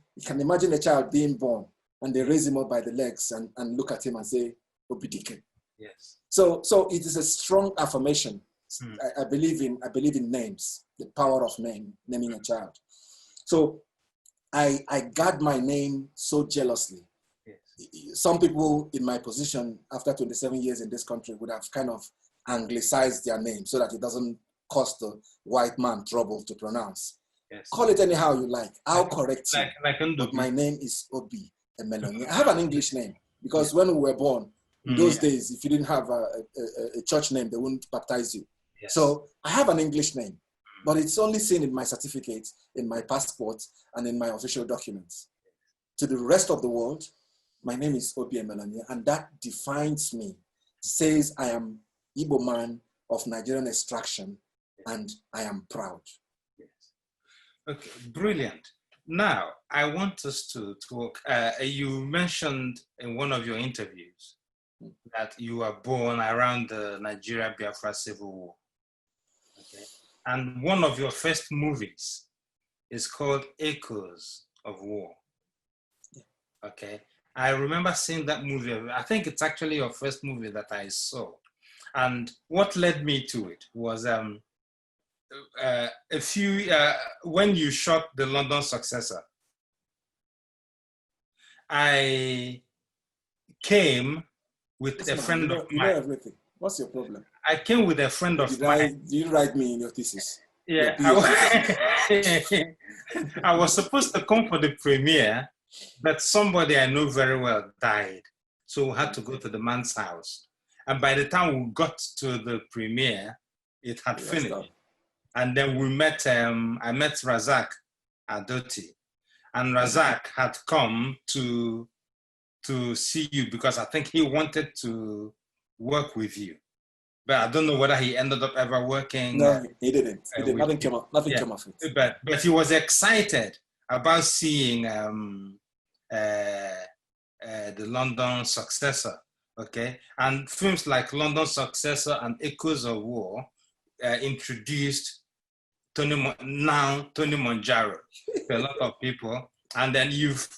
a child being born and they raise him up by the legs and look at him and say, Obi Dike. Yes. So it is a strong affirmation. I believe in names, the power of naming a child. So I guard my name so jealously. Yes. Some people in my position after 27 years in this country would have kind of anglicized their name so that it doesn't cost the white man trouble to pronounce. Yes. Call it anyhow you like. I'll correct you. But my name is Obi Emelonye. I have an English name because when we were born, in those days, if you didn't have a church name, they wouldn't baptize you. Yes. So I have an English name, but it's only seen in my certificate, in my passport, and in my official documents. To the rest of the world, my name is Obi Emelonye, and that defines me. It says I am Igbo man of Nigerian extraction, and I am proud. Yes. Okay, brilliant. Now, I want us to talk. You mentioned in one of your interviews that you were born around the Nigeria-Biafra Civil War. Okay. And one of your first movies is called Echoes of War. Okay. I remember seeing that movie. I think it's actually your first movie that I saw. And what led me to it was when you shot the London Successor, I came with a friend of mine. You know everything. What's your problem? I came with a friend of mine. Did you write me in your thesis? Yeah. I was supposed to come for the premiere, but somebody I know very well died. So we had to go to the man's house. And by the time we got to the premiere, it had finished. And then we met, I met Razak Adoti. And Razak had come to see you because I think he wanted to work with you. But I don't know whether he ended up ever working. No, he didn't. Nothing came of it. But he was excited about seeing the London Successor. Okay, and films like London Successor and Echoes of War introduced Tony Monjaro to a lot of people. And then you've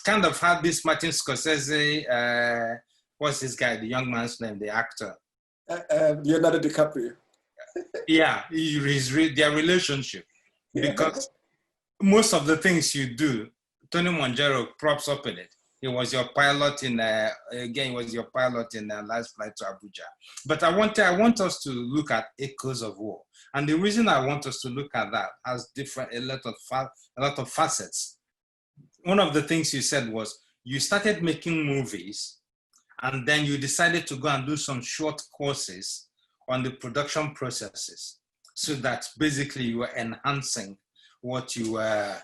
kind of had this Martin Scorsese, what's this guy, the young man's name, the actor? Leonardo DiCaprio. Yeah, their relationship. Yeah. Because most of the things you do, Tony Monjaro props up in it. He was your pilot in, Last Flight to Abuja. But I want us to look at Echoes of War. And the reason I want us to look at that has a lot of facets. One of the things you said was you started making movies and then you decided to go and do some short courses on the production processes so that basically you were enhancing what you were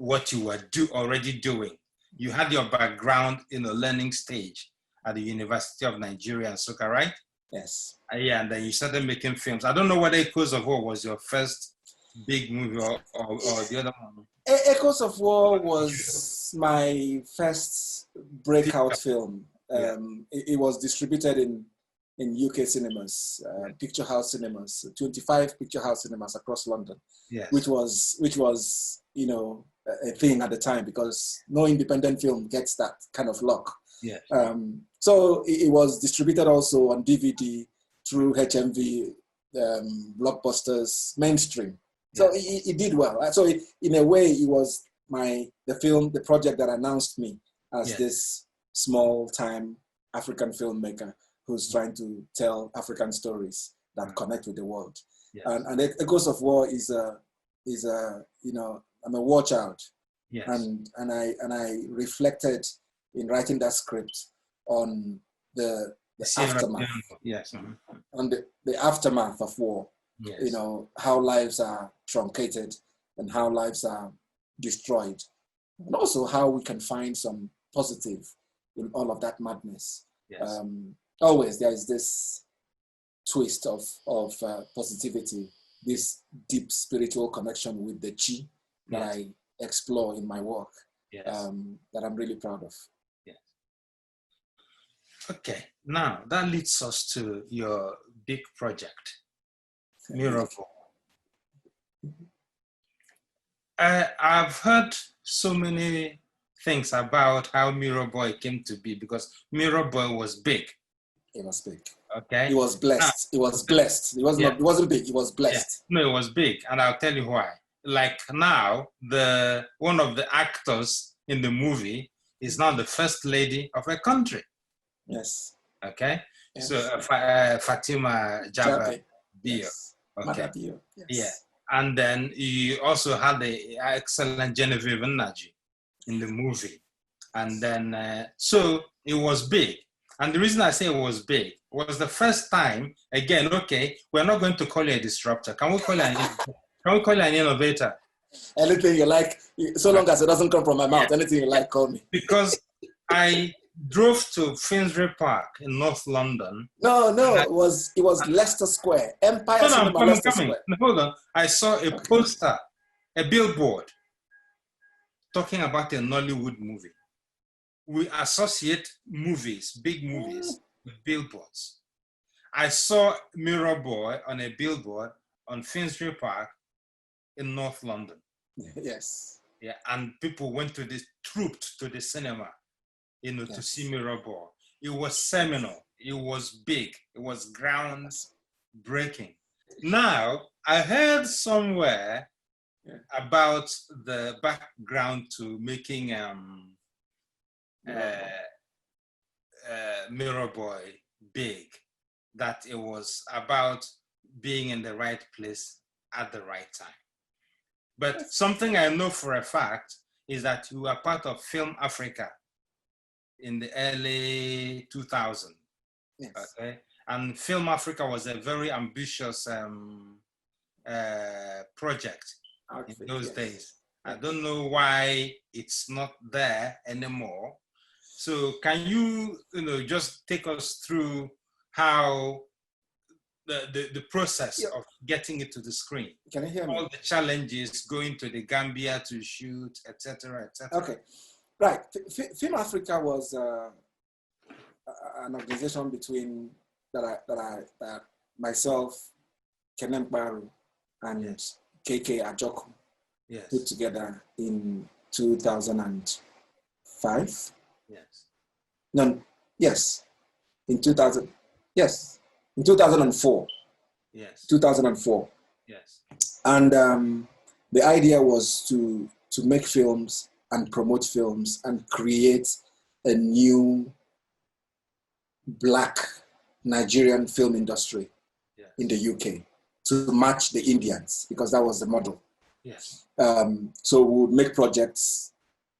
already doing. You had your background in a learning stage at the University of Nigeria, Nsukka, right? Yes. Yeah, and then you started making films. I don't know whether Echoes of War was your first big movie or the other one. Echoes of War was my first breakout film. It was distributed in UK cinemas, Picture House cinemas, 25 Picture House cinemas across London, yes. which was a thing at the time because no independent film gets that kind of luck. Yes. So it was distributed also on DVD through HMV, Blockbusters, mainstream. So it did well. So in a way, it was the project that announced me as Yes. this small-time African filmmaker who's trying to tell African stories that connect with the world. Yes. And Echoes of War is a I'm a war child. Yes. And I reflected in writing that script on the aftermath. Yes. On the aftermath of war. Yes. How lives are truncated and how lives are destroyed. And also how we can find some positive in all of that madness. Yes. Always there is this twist of positivity, this deep spiritual connection with the chi that I explore in my work, that I'm really proud of. Yes. Okay, now that leads us to your big project, Miracle. I've heard so many things about how Mirror Boy came to be, because Mirror Boy was big. It was big. Okay. It was blessed. It was blessed. It wasn't big. It was blessed. Yeah. No, it was big, and I'll tell you why. Like now, one of the actors in the movie is now the first lady of a country. Yes. Okay. Yes. So Fatima Jabba Bio. Yes. Okay. Bio. Yes. Yeah. And then you also had the excellent Genevieve Nnaji in the movie. And then, so it was big. And the reason I say it was big was the first time, again, okay, we're not going to call you a disruptor. Can we call you an innovator? Anything you like, so long as it doesn't come from my mouth, anything you like, call me. Because I drove to Finsbury Park in North London. No, it was Leicester Square. Empire Cinema, Leicester Square. No, hold on. I saw a poster, a billboard, talking about a Nollywood movie. We associate movies, big movies, with billboards. I saw Mirror Boy on a billboard on Finsbury Park in North London. Yes. Yeah, and people trooped to the cinema, to see Mirror Boy. It was seminal. It was big. It was groundbreaking. Now, I heard somewhere about the background to making Mirror Boy big, that it was about being in the right place at the right time. But something I know for a fact is that you were part of Film Africa in the early 2000s. Yes. Okay, and Film Africa was a very ambitious project in those days. I don't know why it's not there anymore. So can you, just take us through how the process of getting it to the screen? Can you hear me? All the challenges, going to the Gambia to shoot, etc., etc. Okay, right. Film Africa was an organization between that myself, Kenem Baru, and KK Ajoku put together in 2005. Yes. No, yes. In 2000. Yes. In 2004. Yes. 2004. Yes. And the idea was to make films and promote films and create a new Black Nigerian film industry in the UK to match the Indians, because that was the model. Yes. So we would make projects.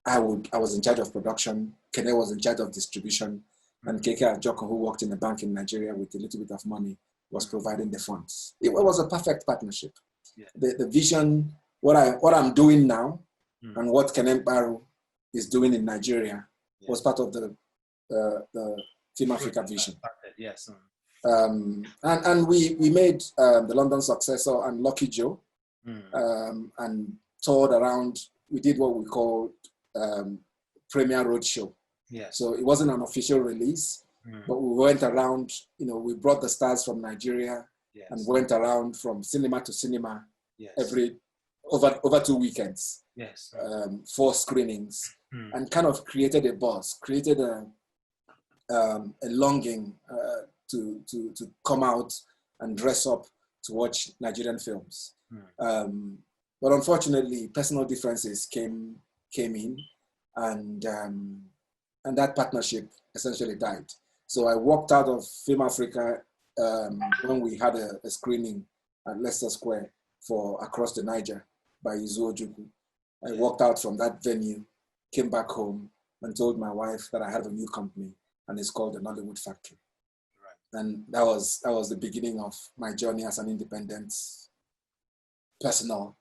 I was in charge of production. Kene was in charge of distribution, and KK Ajoko, who worked in a bank in Nigeria with a little bit of money, was providing the funds. It was a perfect partnership. Yeah. The vision, what I'm doing now, and what Kene Baru is doing in Nigeria was part of the Film Africa vision. Yes. And we made the London Successor and Lucky Joe, and toured around. We did what we called Premier Roadshow. Yes. So it wasn't an official release, but we went around, we brought the stars from Nigeria and went around from cinema to cinema over 2 weekends. Yes. 4 screenings, and kind of created a buzz, created a longing to come out and dress up to watch Nigerian films. But unfortunately, personal differences came came in, and that partnership essentially died. So I walked out of Film Africa when we had a screening at Leicester Square for Across the Niger by Izu Ojukwu. I walked out from that venue, came back home, and told my wife that I had a new company, and it's called the Nollywood Factory. Right. And that was the beginning of my journey as an independent, personal,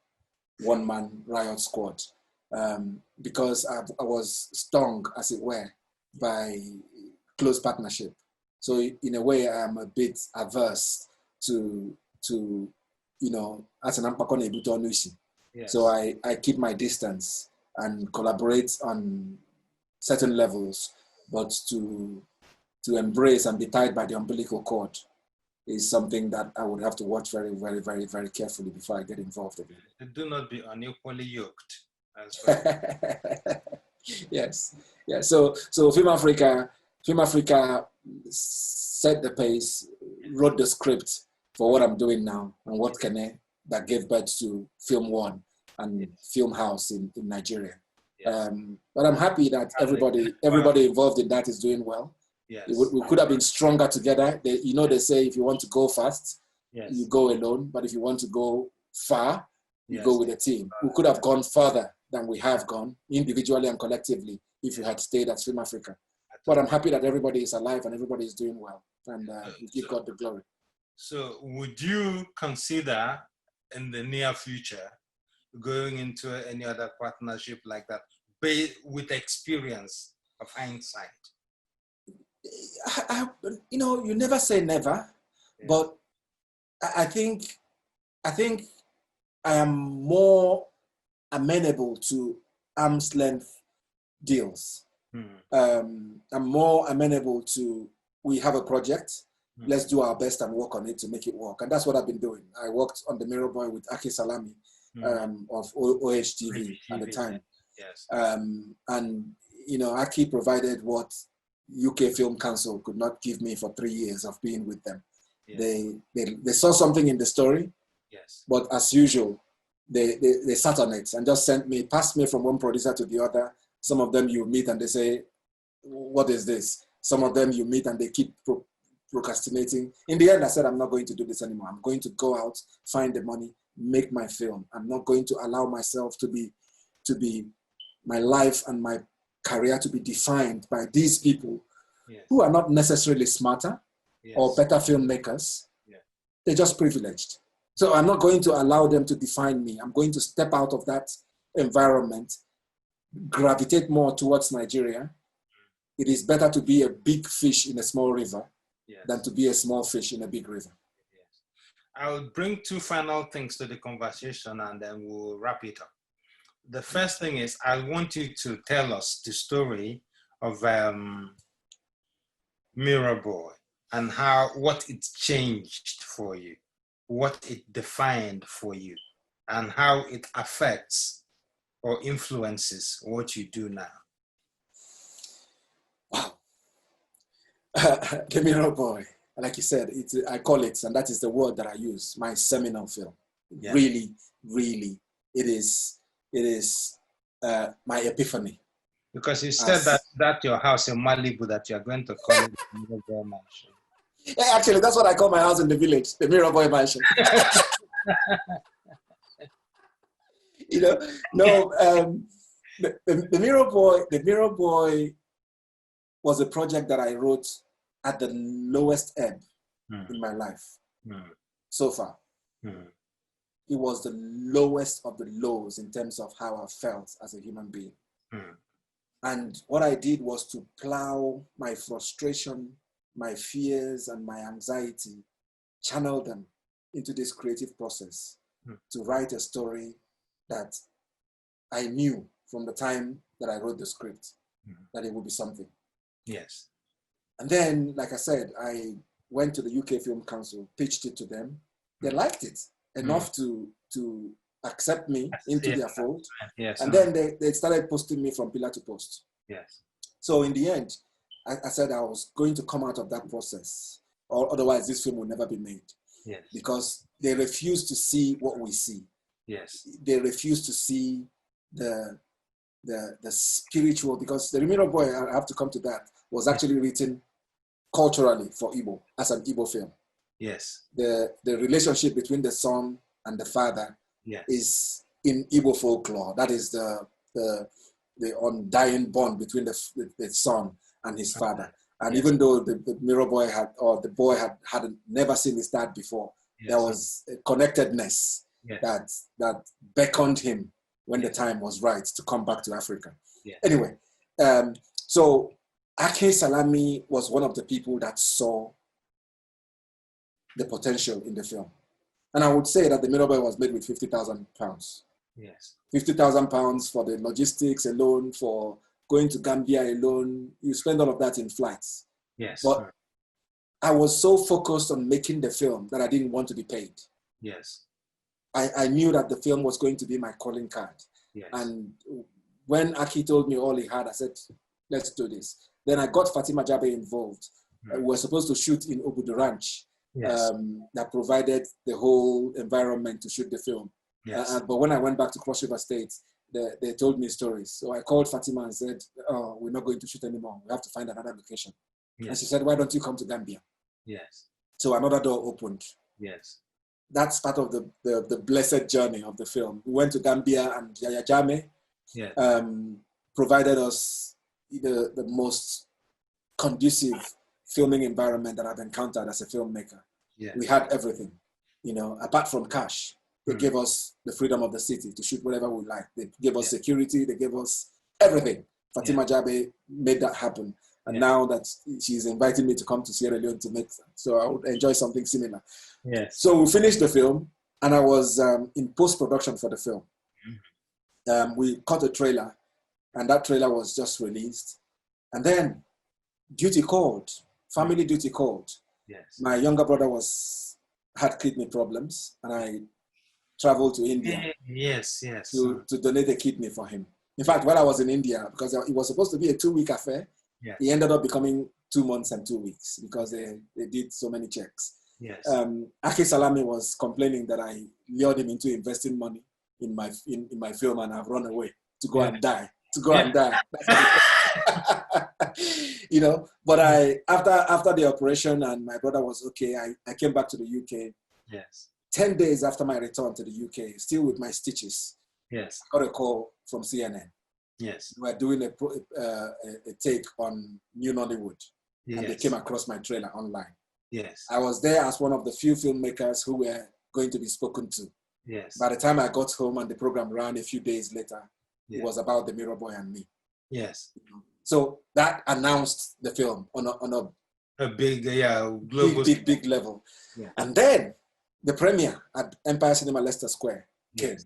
one-man riot squad. Because I was stung, as it were, by close partnership. So in a way, I'm a bit averse to as an Ampakone Ebuto Onusi. So I keep my distance and collaborate on certain levels, but to embrace and be tied by the umbilical cord is something that I would have to watch very, very, very, very carefully before I get involved again. Do not be unequally yoked as well. Yes. Yeah. So Film Africa set the pace, wrote the script for what I'm doing now, and what Kene that gave birth to Film One and Film House in Nigeria. Yes. But I'm happy that everybody involved in that is doing well. Yes. We could have been stronger together. They say if you want to go fast, you go alone. But if you want to go far, you go with a team. We could have gone further than we have gone, individually and collectively, if you had stayed at Film Africa. But I'm happy that everybody is alive and everybody is doing well. And we give God the glory. So would you consider in the near future going into any other partnership like that, with experience of hindsight? You never say never, but I think I am more amenable to arm's length deals. I'm more amenable to, we have a project, let's do our best and work on it to make it work. And that's what I've been doing. I worked on The Mirror Boy with Aki Salami of OHTV at the time. Yes. And Aki provided what UK Film Council could not give me for 3 years of being with them. Yes. They saw something in the story, but as usual, they sat on it and just passed me from one producer to the other. Some of them you meet and they say, what is this? Some of them you meet and they keep procrastinating. In the end, I said, I'm not going to do this anymore. I'm going to go out, find the money, make my film. I'm not going to allow myself to be my life and my career to be defined by these people who are not necessarily smarter or better filmmakers. They're just privileged. So I'm not going to allow them to define me. I'm going to step out of that environment, gravitate more towards Nigeria. It is better to be a big fish in a small river than to be a small fish in a big river. I'll bring two final things to the conversation and then we'll wrap it up. The first thing is, I want you to tell us the story of Mirror Boy and what it changed for you, what it defined for you, and how it affects or influences what you do now. Wow. The Mirror Boy, like you said, I call it, and that is the word that I use, my seminal film. Really, really, it is my epiphany. Because you said that your house in Malibu that you're going to call it the Mirror Boy Mansion. Yeah, actually, that's what I call my house in the village, the Mirror Boy Mansion. The Mirror Boy was a project that I wrote at the lowest ebb in my life so far. It was the lowest of the lows in terms of how I felt as a human being. And what I did was to plow my frustration, my fears, and my anxiety, channel them into this creative process to write a story that I knew from the time that I wrote the script that it would be something. Yes. And then, like I said, I went to the UK Film Council, pitched it to them. They liked it enough to accept me into their fold. Yes. And then they started posting me from pillar to post. Yes. So in the end, I said I was going to come out of that process, or otherwise this film will never be made. Yes. Because they refuse to see what we see. Yes. They refuse to see the the spiritual, because the Remiro Boy, I have to come to that, was actually written culturally for Igbo, as an Igbo film. Yes. The relationship between the son and the father is in Igbo folklore. That is the undying bond between the son and his father. And even though the Mirror Boy the boy had never seen his dad before, there was a connectedness that beckoned him when the time was right to come back to Africa. Anyway, so Ake Salami was one of the people that saw the potential in the film. And I would say that the Mirror Boy was made with £50,000. Yes. £50,000 for the logistics alone, for going to Gambia alone. You spend all of that in flights. Yes. But I was so focused on making the film that I didn't want to be paid. Yes. I knew that the film was going to be my calling card. Yes. And when Aki told me all he had, I said, let's do this. Then I got Fatima Jabe involved. We were supposed to shoot in Obudu Ranch. Yes. That provided the whole environment to shoot the film. Yes. But when I went back to Cross River State, they told me stories. So I called Fatima and said, oh, we're not going to shoot anymore. We have to find another location. Yes. And she said, why don't you come to Gambia? Yes. So another door opened. Yes. That's part of the blessed journey of the film. We went to Gambia, and Yaya Jame provided us the most conducive filming environment that I've encountered as a filmmaker. Yes. We had everything, apart from cash. They gave us the freedom of the city to shoot whatever we like. They gave us security. They gave us everything. Fatima Jabe made that happen. And now that she's inviting me to come to Sierra Leone to make that. So I would enjoy something similar. Yes. So we finished the film, and I was in post-production for the film. We cut a trailer, and that trailer was just released. And then duty called, family duty called. Yes. My younger brother had kidney problems, and I traveled to India to donate a kidney for him. In fact, while I was in India, because it was supposed to be a 2-week affair, it ended up becoming 2 months and 2 weeks because they did so many checks. Yes. Ake Salami was complaining that I lured him into investing money in my film, and I've run away to go and die. But after the operation and my brother was okay, I came back to the UK. Yes. 10 days after my return to the UK, still with my stitches. Yes. I got a call from CNN. Yes. We were doing a take on New Nollywood, and they came across my trailer online. Yes. I was there as one of the few filmmakers who were going to be spoken to. Yes. By the time I got home and the program ran a few days later, it was about the Mirror Boy and me. Yes. So that announced the film on a big, global, big level. Yeah. And then the premiere at Empire Cinema Leicester Square came.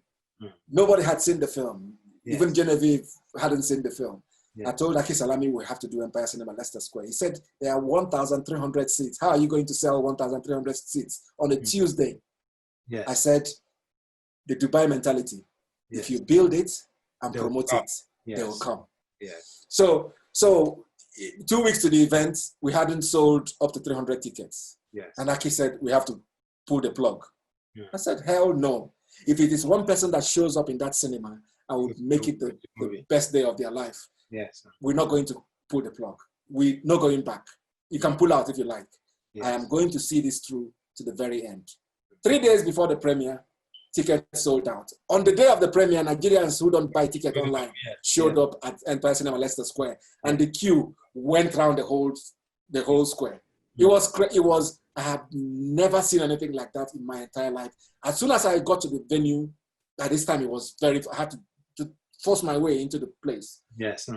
Nobody had seen the film. Even Genevieve hadn't seen the film. I told Ake Salami we have to do Empire Cinema Leicester Square. He said, there are 1,300 seats. How are you going to sell 1,300 seats on a Tuesday? Yes. I said, the Dubai mentality. Yes. If you build it and promote it, they will come. Yes. So 2 weeks to the event, we hadn't sold up to 300 tickets. Yes. And Ake said, we have to pull the plug. I said, hell no. If it is one person that shows up in that cinema, I would make it the best day of their life. Yes. We're not going to pull the plug. We're not going back. You can pull out if you like. Yes. I am going to see this through to the very end. 3 days before the premiere, tickets sold out. On the day of the premiere, Nigerians who don't buy tickets online showed up at Empire Cinema Leicester Square, and the queue went around the whole square. It was. I have never seen anything like that in my entire life. As soon as I got to the venue, by this time I had to force my way into the place. Yes.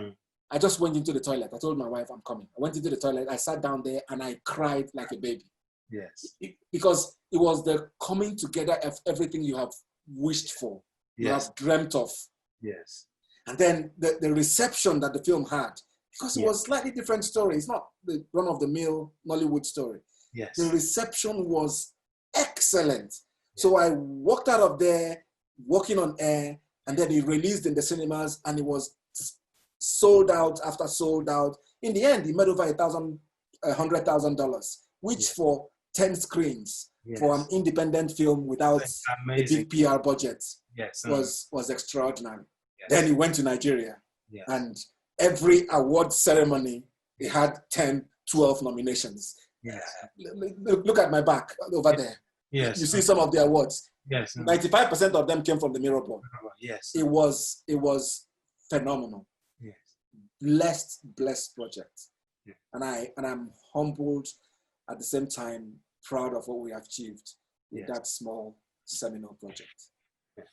I just went into the toilet. I told my wife I'm coming. I went into the toilet. I sat down there and I cried like a baby. Yes. Because it was the coming together of everything you have wished for, you have dreamt of. Yes. And then the reception that the film had, because it was a slightly different story. It's not the run-of-the-mill Nollywood story. Yes. The reception was excellent. Yes. So I walked out of there, walking on air, and then it released in the cinemas, and it was sold out after sold out. In the end, he made over $100,000, which for 10 screens for an independent film without a big PR budget was extraordinary. Yes. Then he went to Nigeria. Yes. And every award ceremony, it had 10, 12 nominations. Yes. Look at my back over there. Yes. You see some of the awards. Yes. 95% of them came from the Mirror Board. Yes. It was phenomenal. Yes. Blessed project. Yeah. And I'm humbled, at the same time proud of what we achieved with that small seminal project. Yeah.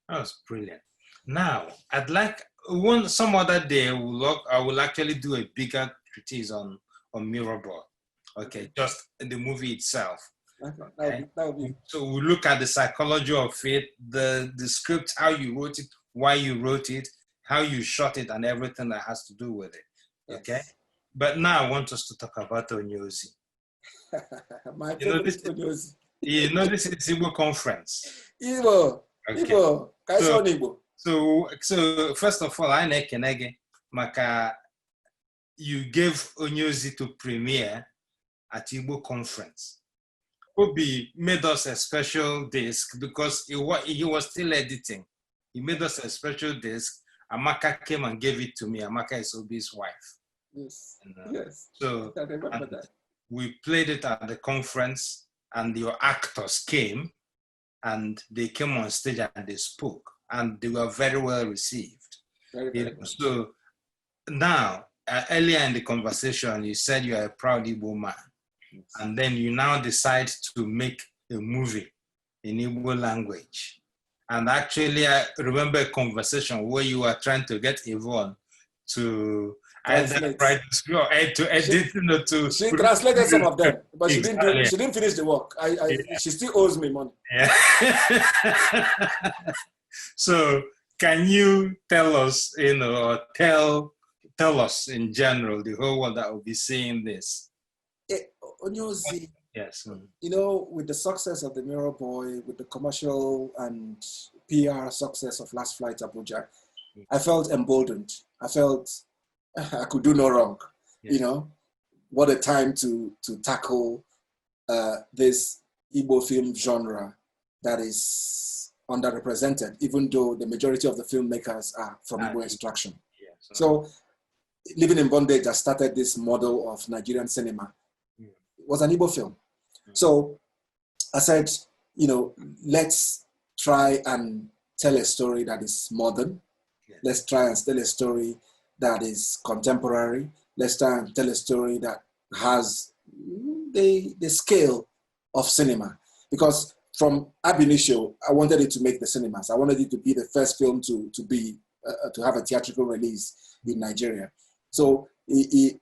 That was brilliant. Now, I'd like some other day I will actually do a bigger treatise on Mirror Board. Okay, just the movie itself. Okay. That would be. So we'll look at the psychology of it, the script, how you wrote it, why you wrote it, how you shot it, and everything that has to do with it. Okay? Yes. But now I want us to talk about Onye. My favorite Onye. You know, this is Igbo conference. Igbo. Okay. Igbo. So first of all, I nekenege maka you gave Onye to premiere at Igbo conference. Obi made us a special disc because he was still editing. He made us a special disc. Amaka came and gave it to me. Amaka is Obi's wife. Yes. Yes. So I remember that. We played it at the conference, and your actors came, and they came on stage and they spoke, and they were very well received. Very so now, earlier in the conversation, you said you are a proud Igbo man. Yes. And then you now decide to make a movie in Igbo language. And actually, I remember a conversation where you were trying to get Yvonne to either write or to edit, She translated some of them, but she didn't finish the work. She still owes me money. Yeah. So, can you tell us, or tell us in general, the whole world that will be seeing this? Onye, yes. With the success of the Mirror Boy, with the commercial and PR success of Last Flight Abuja, I felt emboldened. I felt I could do no wrong. Yes. What a time to tackle this Igbo film genre that is underrepresented, even though the majority of the filmmakers are from Igbo extraction. Yes. So, Living in Bondage, I started this model of Nigerian cinema. It was an Igbo film. So I said, let's try and tell a story that is modern. Yes. Let's try and tell a story that is contemporary. Let's try and tell a story that has the scale of cinema. Because from ab initio, I wanted it to make the cinemas. I wanted it to be the first film to have a theatrical release in Nigeria. So we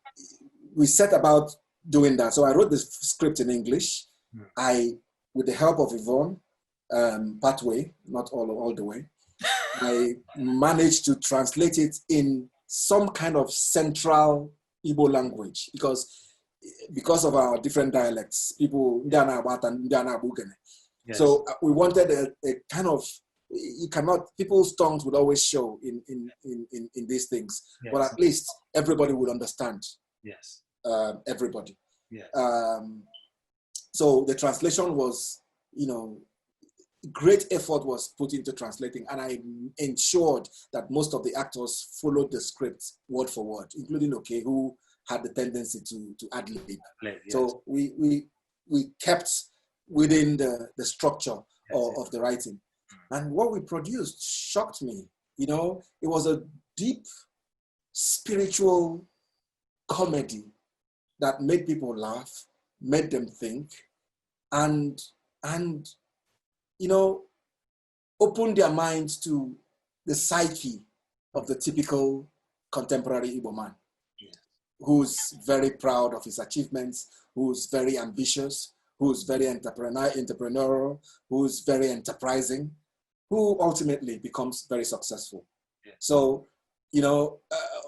set about doing that. So I wrote the script in English. With the help of Yvonne, partway, not all the way, I managed to translate it in some kind of central Igbo language because of our different dialects. People, yes. So we wanted a kind of, people's tongues would always show in these things, yes. But at least everybody would understand. Yes. Everybody. Yes. So the translation was, great effort was put into translating, and I ensured that most of the actors followed the script word for word, including Oke, who had the tendency to ad-lib. Yes. So we kept within the structure of the writing. And what we produced shocked me. It was a deep spiritual comedy that made people laugh, made them think, and opened their minds to the psyche of the typical contemporary Igbo man, yes. Who's very proud of his achievements, who's very ambitious, who's very entrepreneurial, who's very enterprising, who ultimately becomes very successful. Yes. So,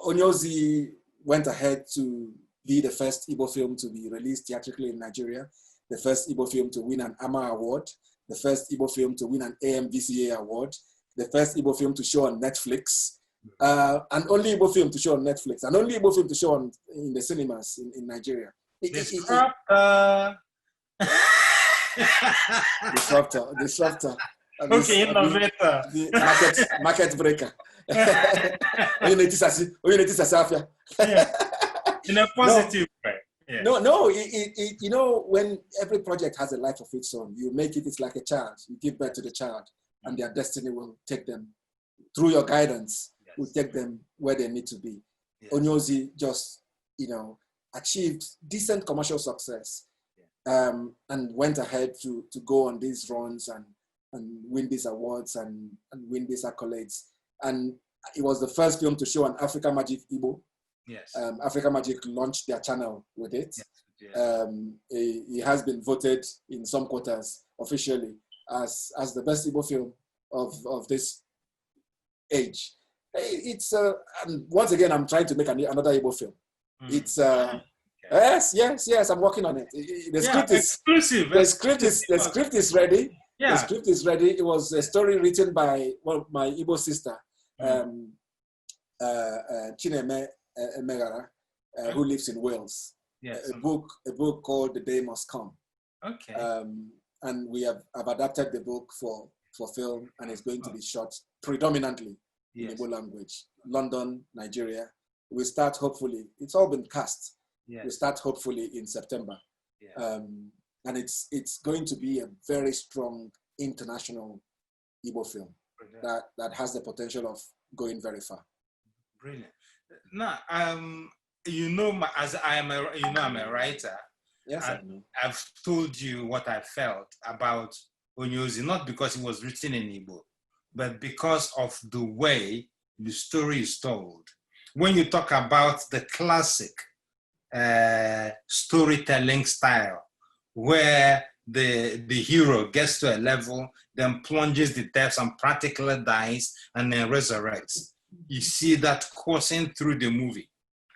Onye went ahead to be the first Igbo film to be released theatrically in Nigeria, the first Igbo film to win an AMA award, the first Igbo film to win an AMVCA award, the first Igbo film to show on Netflix, and only Igbo film to show on Netflix, and only Igbo film to show in the cinemas in Nigeria. Disruptor. Okay, innovator. Market breaker. In a positive way. Yeah. No, you know, when every project has a life of its own, you make it, it's like a child. You give birth to the child, and their destiny will take them, through your guidance, will take them where they need to be. Yes. Onye just, you know, achieved decent commercial success, and went ahead to go on these runs and win these awards and win these accolades. And it was the first film to show an Africa Magic Igbo. Yes. Africa Magic launched their channel with it. Yes. Yes. He has been voted in some quarters officially as the best Igbo film of this age. It's and once again, I'm trying to make another Igbo film. It's yes, I'm working on it. The script is exclusive. The script is ready. Yeah. The script is ready. It was a story written by my Igbo sister, Chineme Megara, who lives in Wales. Yes. A book called The Day Must Come. Okay. And I've adapted the book for film, and it's going to be shot predominantly in Igbo language. London, Nigeria. We start hopefully. It's all been cast. Yes. We start hopefully in September. Yeah. And it's going to be a very strong international Igbo film that has the potential of going very far. Brilliant. Now, you know, I'm a writer. Yes, I know. I've told you what I felt about Onye, not because it was written in Igbo, but because of the way the story is told. When you talk about the classic storytelling style, where the hero gets to a level, then plunges the depths and practically dies and then resurrects. You see that coursing through the movie.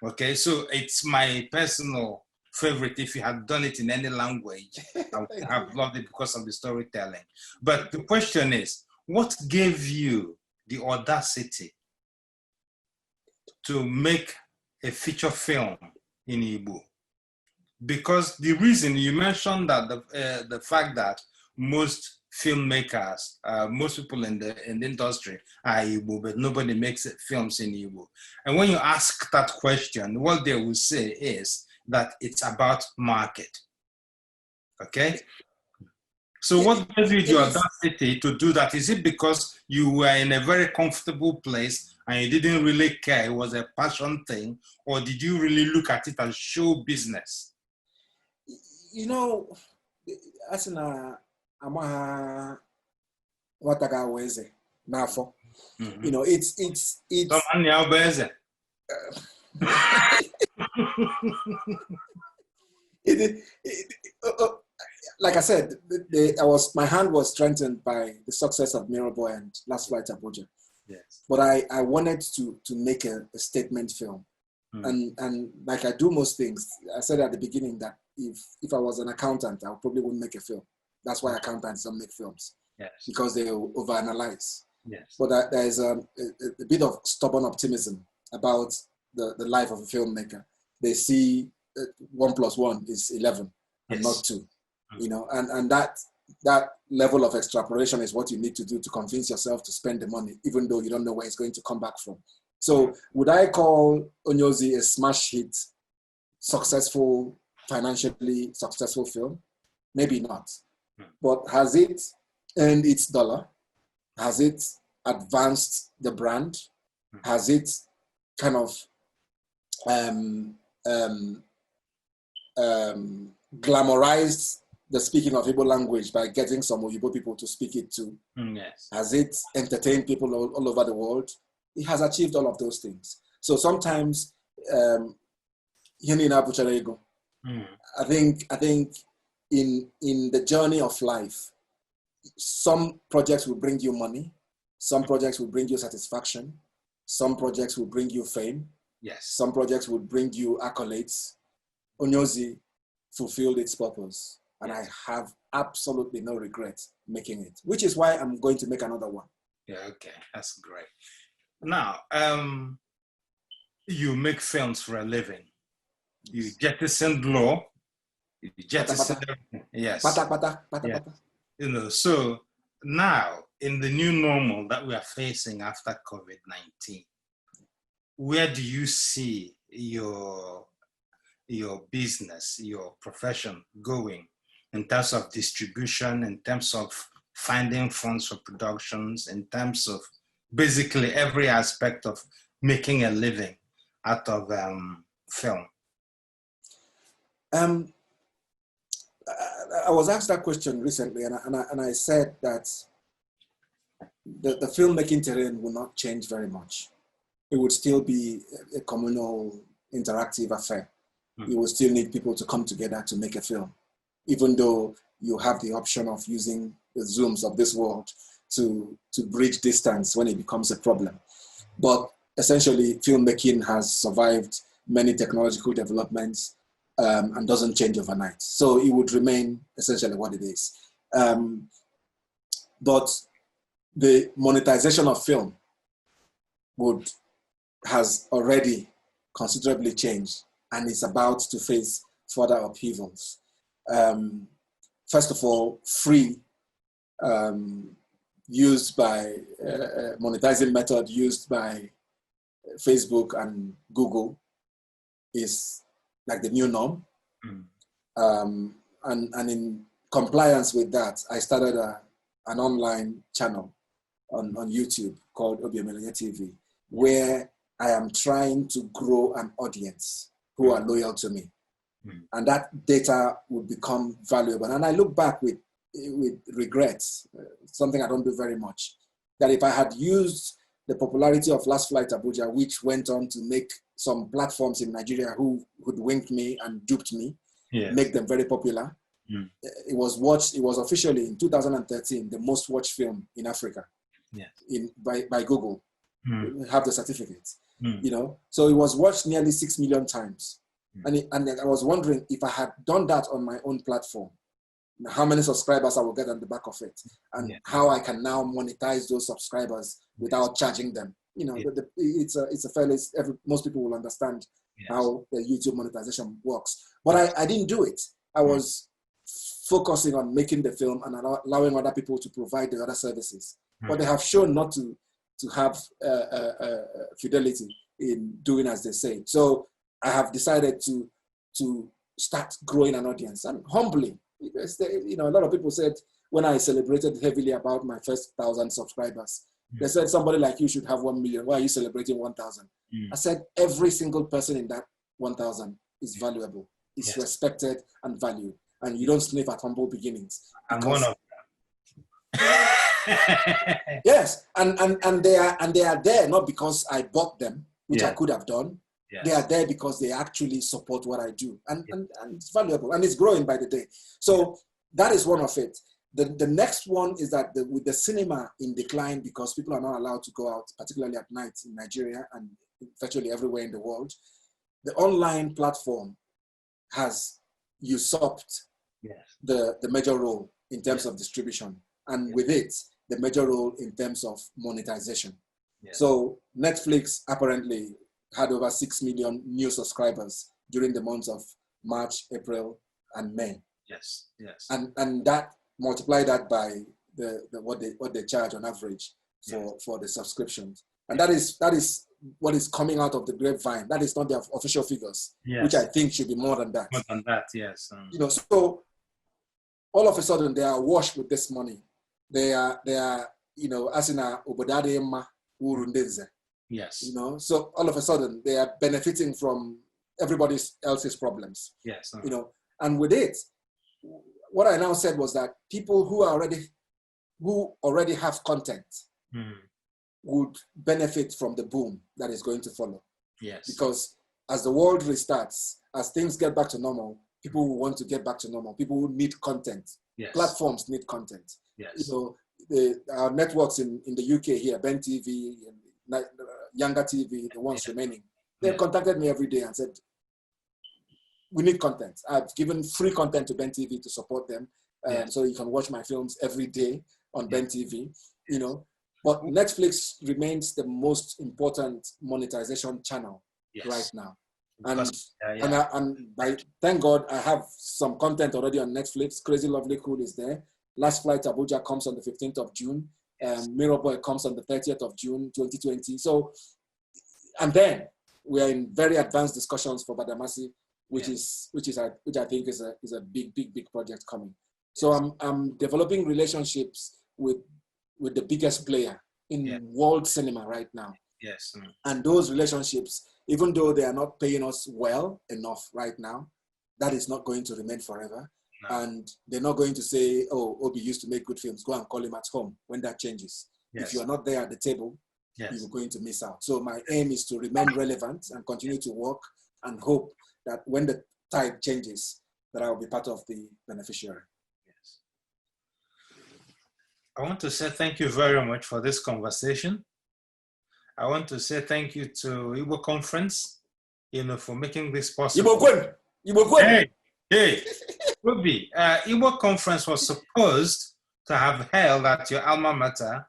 Okay, so it's my personal favorite. If you had done it in any language, I would have loved it because of the storytelling. But the question is, what gave you the audacity to make a feature film in Igbo? Because the reason you mentioned that the fact that most filmmakers, most people in the industry are Igbo, but nobody makes films in Igbo. And when you ask that question, what they will say is that it's about market. Okay? So what gave you the audacity to do that? Is it because you were in a very comfortable place and you didn't really care, it was a passion thing, or did you really look at it as show business? You know, as in you know, it's like I said, my hand was strengthened by the success of Miraboy and Last Flight Abuja. Yes. But I wanted to make a statement film. And like I do most things, I said at the beginning that if I was an accountant, I probably wouldn't make a film. That's why accountants don't make films. Yes. Because they overanalyze. Yes. But there is a bit of stubborn optimism about the life of a filmmaker. They see 1 + 1 is 11 and not 2. You know, and that level of extrapolation is what you need to do to convince yourself to spend the money, even though you don't know where it's going to come back from. So would I call Onye a smash hit, successful, financially successful film? Maybe not. But has it earned its dollar? Has it advanced the brand? Has it kind of glamorized the speaking of Igbo language by getting some Igbo people to speak it too? Yes. Has it entertained people all over the world? It has achieved all of those things. So sometimes, I think in the journey of life, some projects will bring you money, some projects will bring you satisfaction, some projects will bring you fame, yes, some projects will bring you accolades. Onye fulfilled its purpose, and I have absolutely no regret making it, which is why I'm going to make another one. Yeah, okay, that's great. Now, you make films for a living. You jettison law. You jettison everything. Yes. Pata. You know, so now in the new normal that we are facing after COVID-19, where do you see your business, your profession going in terms of distribution, in terms of finding funds for productions, in terms of basically every aspect of making a living out of film? I was asked that question recently, and I said that the filmmaking terrain will not change very much. It would still be a communal, interactive affair. You will still need people to come together to make a film, even though you have the option of using the Zooms of this world to bridge distance when it becomes a problem. But essentially, filmmaking has survived many technological developments and doesn't change overnight. So it would remain essentially what it is. But the monetization of film has already considerably changed and is about to face further upheavals. First of all, free used by monetizing method used by Facebook and Google is like the new norm. And in compliance with that, I started an online channel on YouTube called Obi Emelonye TV, where I am trying to grow an audience who are loyal to me. And that data would become valuable. And I look back with regrets, something I don't do very much, that if I had used the popularity of Last Flight Abuja, which went on to make some platforms in Nigeria who hoodwinked me and duped me, make them very popular. It was officially in 2013, the most watched film in Africa by Google. We have the certificate, so it was watched nearly 6 million times. And I was wondering if I had done that on my own platform, how many subscribers I will get on the back of it, and how I can now monetize those subscribers without charging them. It's a fairly, most people will understand how the YouTube monetization works. But I didn't do it. I was focusing on making the film and allowing other people to provide the other services. But they have shown not to have fidelity in doing as they say. So I have decided to start growing an audience, and humbly, because a lot of people said when I celebrated heavily about my first 1,000 subscribers, they said somebody like you should have 1 million. Why are you celebrating 1,000? I said every single person in that 1,000 is valuable, is respected and valued, and you don't sniff at humble beginnings. I'm one of them. Yes, and they are there not because I bought them, which I could have done. They are there because they actually support what I do, and it's valuable, and it's growing by the day. So that is one of it. The next one is that with the cinema in decline, because people are not allowed to go out, particularly at night in Nigeria and virtually everywhere in the world, the online platform has usurped the major role in terms of distribution, and with it, the major role in terms of monetization. So Netflix apparently had over 6 million new subscribers during the months of March, April, and May. And that, multiply that by what they charge on average for the subscriptions. And that is what is coming out of the grapevine. That is not the official figures, which I think should be more than that. More than that, yes. So all of a sudden they are awash with this money. They are as in a obodade ma urundeze. Yes. So all of a sudden they are benefiting from everybody else's problems. Yes. And with it, what I now said was that people who already have content would benefit from the boom that is going to follow. Yes. Because as the world restarts, as things get back to normal, people will want to get back to normal. People will need content. Yes. Platforms need content. Yes. Our networks in the UK here, Ben TV, and Younger TV, the ones remaining, they contacted me every day and said, we need content. I've given free content to Ben TV to support them. So you can watch my films every day on Ben TV, But Netflix remains the most important monetization channel right now. And thank God I have some content already on Netflix. Crazy Lovely Cool is there. Last Flight Abuja comes on the 15th of June. Mirror Boy comes on the 30th of June, 2020. So, and then we are in very advanced discussions for Badamasi, which I think is a big project coming. So I'm developing relationships with the biggest player in world cinema right now. Yes. And those relationships, even though they are not paying us well enough right now, that is not going to remain forever. No. And they're not going to say, oh, Obi used to make good films, go and call him at home when that changes. Yes. If you're not there at the table, you're going to miss out. So my aim is to remain relevant and continue to work and hope that when the tide changes, that I will be part of the beneficiary. Yes. I want to say thank you very much for this conversation. I want to say thank you to Igbo Conference, for making this possible. Hey, Obi, Igbo Conference was supposed to have held at your alma mater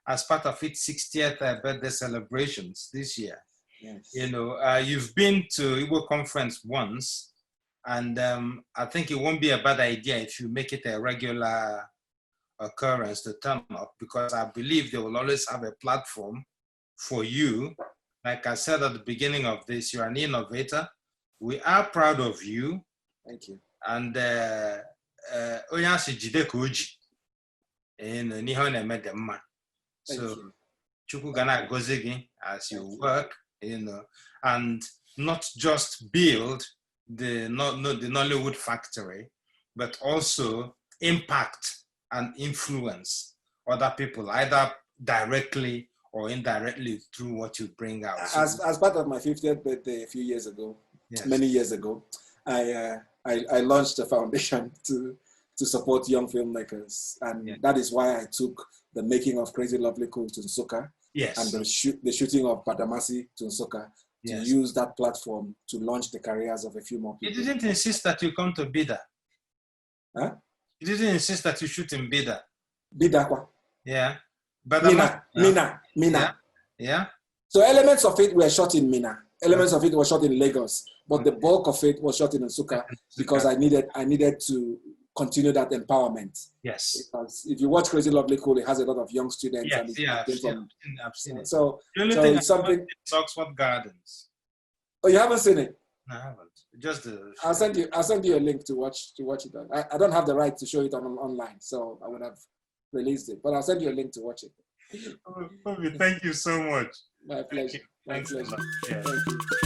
as part of its 60th birthday celebrations this year. Yes. You've been to Igbo Conference once, and I think it won't be a bad idea if you make it a regular occurrence to turn up, because I believe they will always have a platform for you. Like I said at the beginning of this, you're an innovator. We are proud of you. Thank you. And Onye jide ka oji n'ihe ọ na-eme dị mma. So Chukwu ga na-agọzi gị as you work, and not just build the Nollywood factory, but also impact and influence other people, either directly or indirectly through what you bring out. As part of my 50th birthday a few years ago, many years ago, I launched a foundation to support young filmmakers, and that is why I took the making of Crazy Lovely Cool to Nsukka, and the shooting of Badamasi to Nsukka, to use that platform to launch the careers of a few more people. You didn't insist that you come to Bida. Huh? You didn't insist that you shoot in Bida. Bida kwa? Yeah. Mina. Yeah. So elements of it were shot in Mina. Elements of it were shot in Lagos, but the bulk of it was shot in Nsukka because I needed to continue that empowerment. Yes. Because if you watch Crazy Lovely Cool, it has a lot of young students. Yes, I've seen it. So it's something. It's Oxford Gardens. Oh, you haven't seen it? No, I haven't. Just the. I'll send you a link to watch it. I don't have the right to show it online, so I would have released it. But I'll send you a link to watch it. Obi, thank you so much. My pleasure. Thanks. My pleasure. Thank you.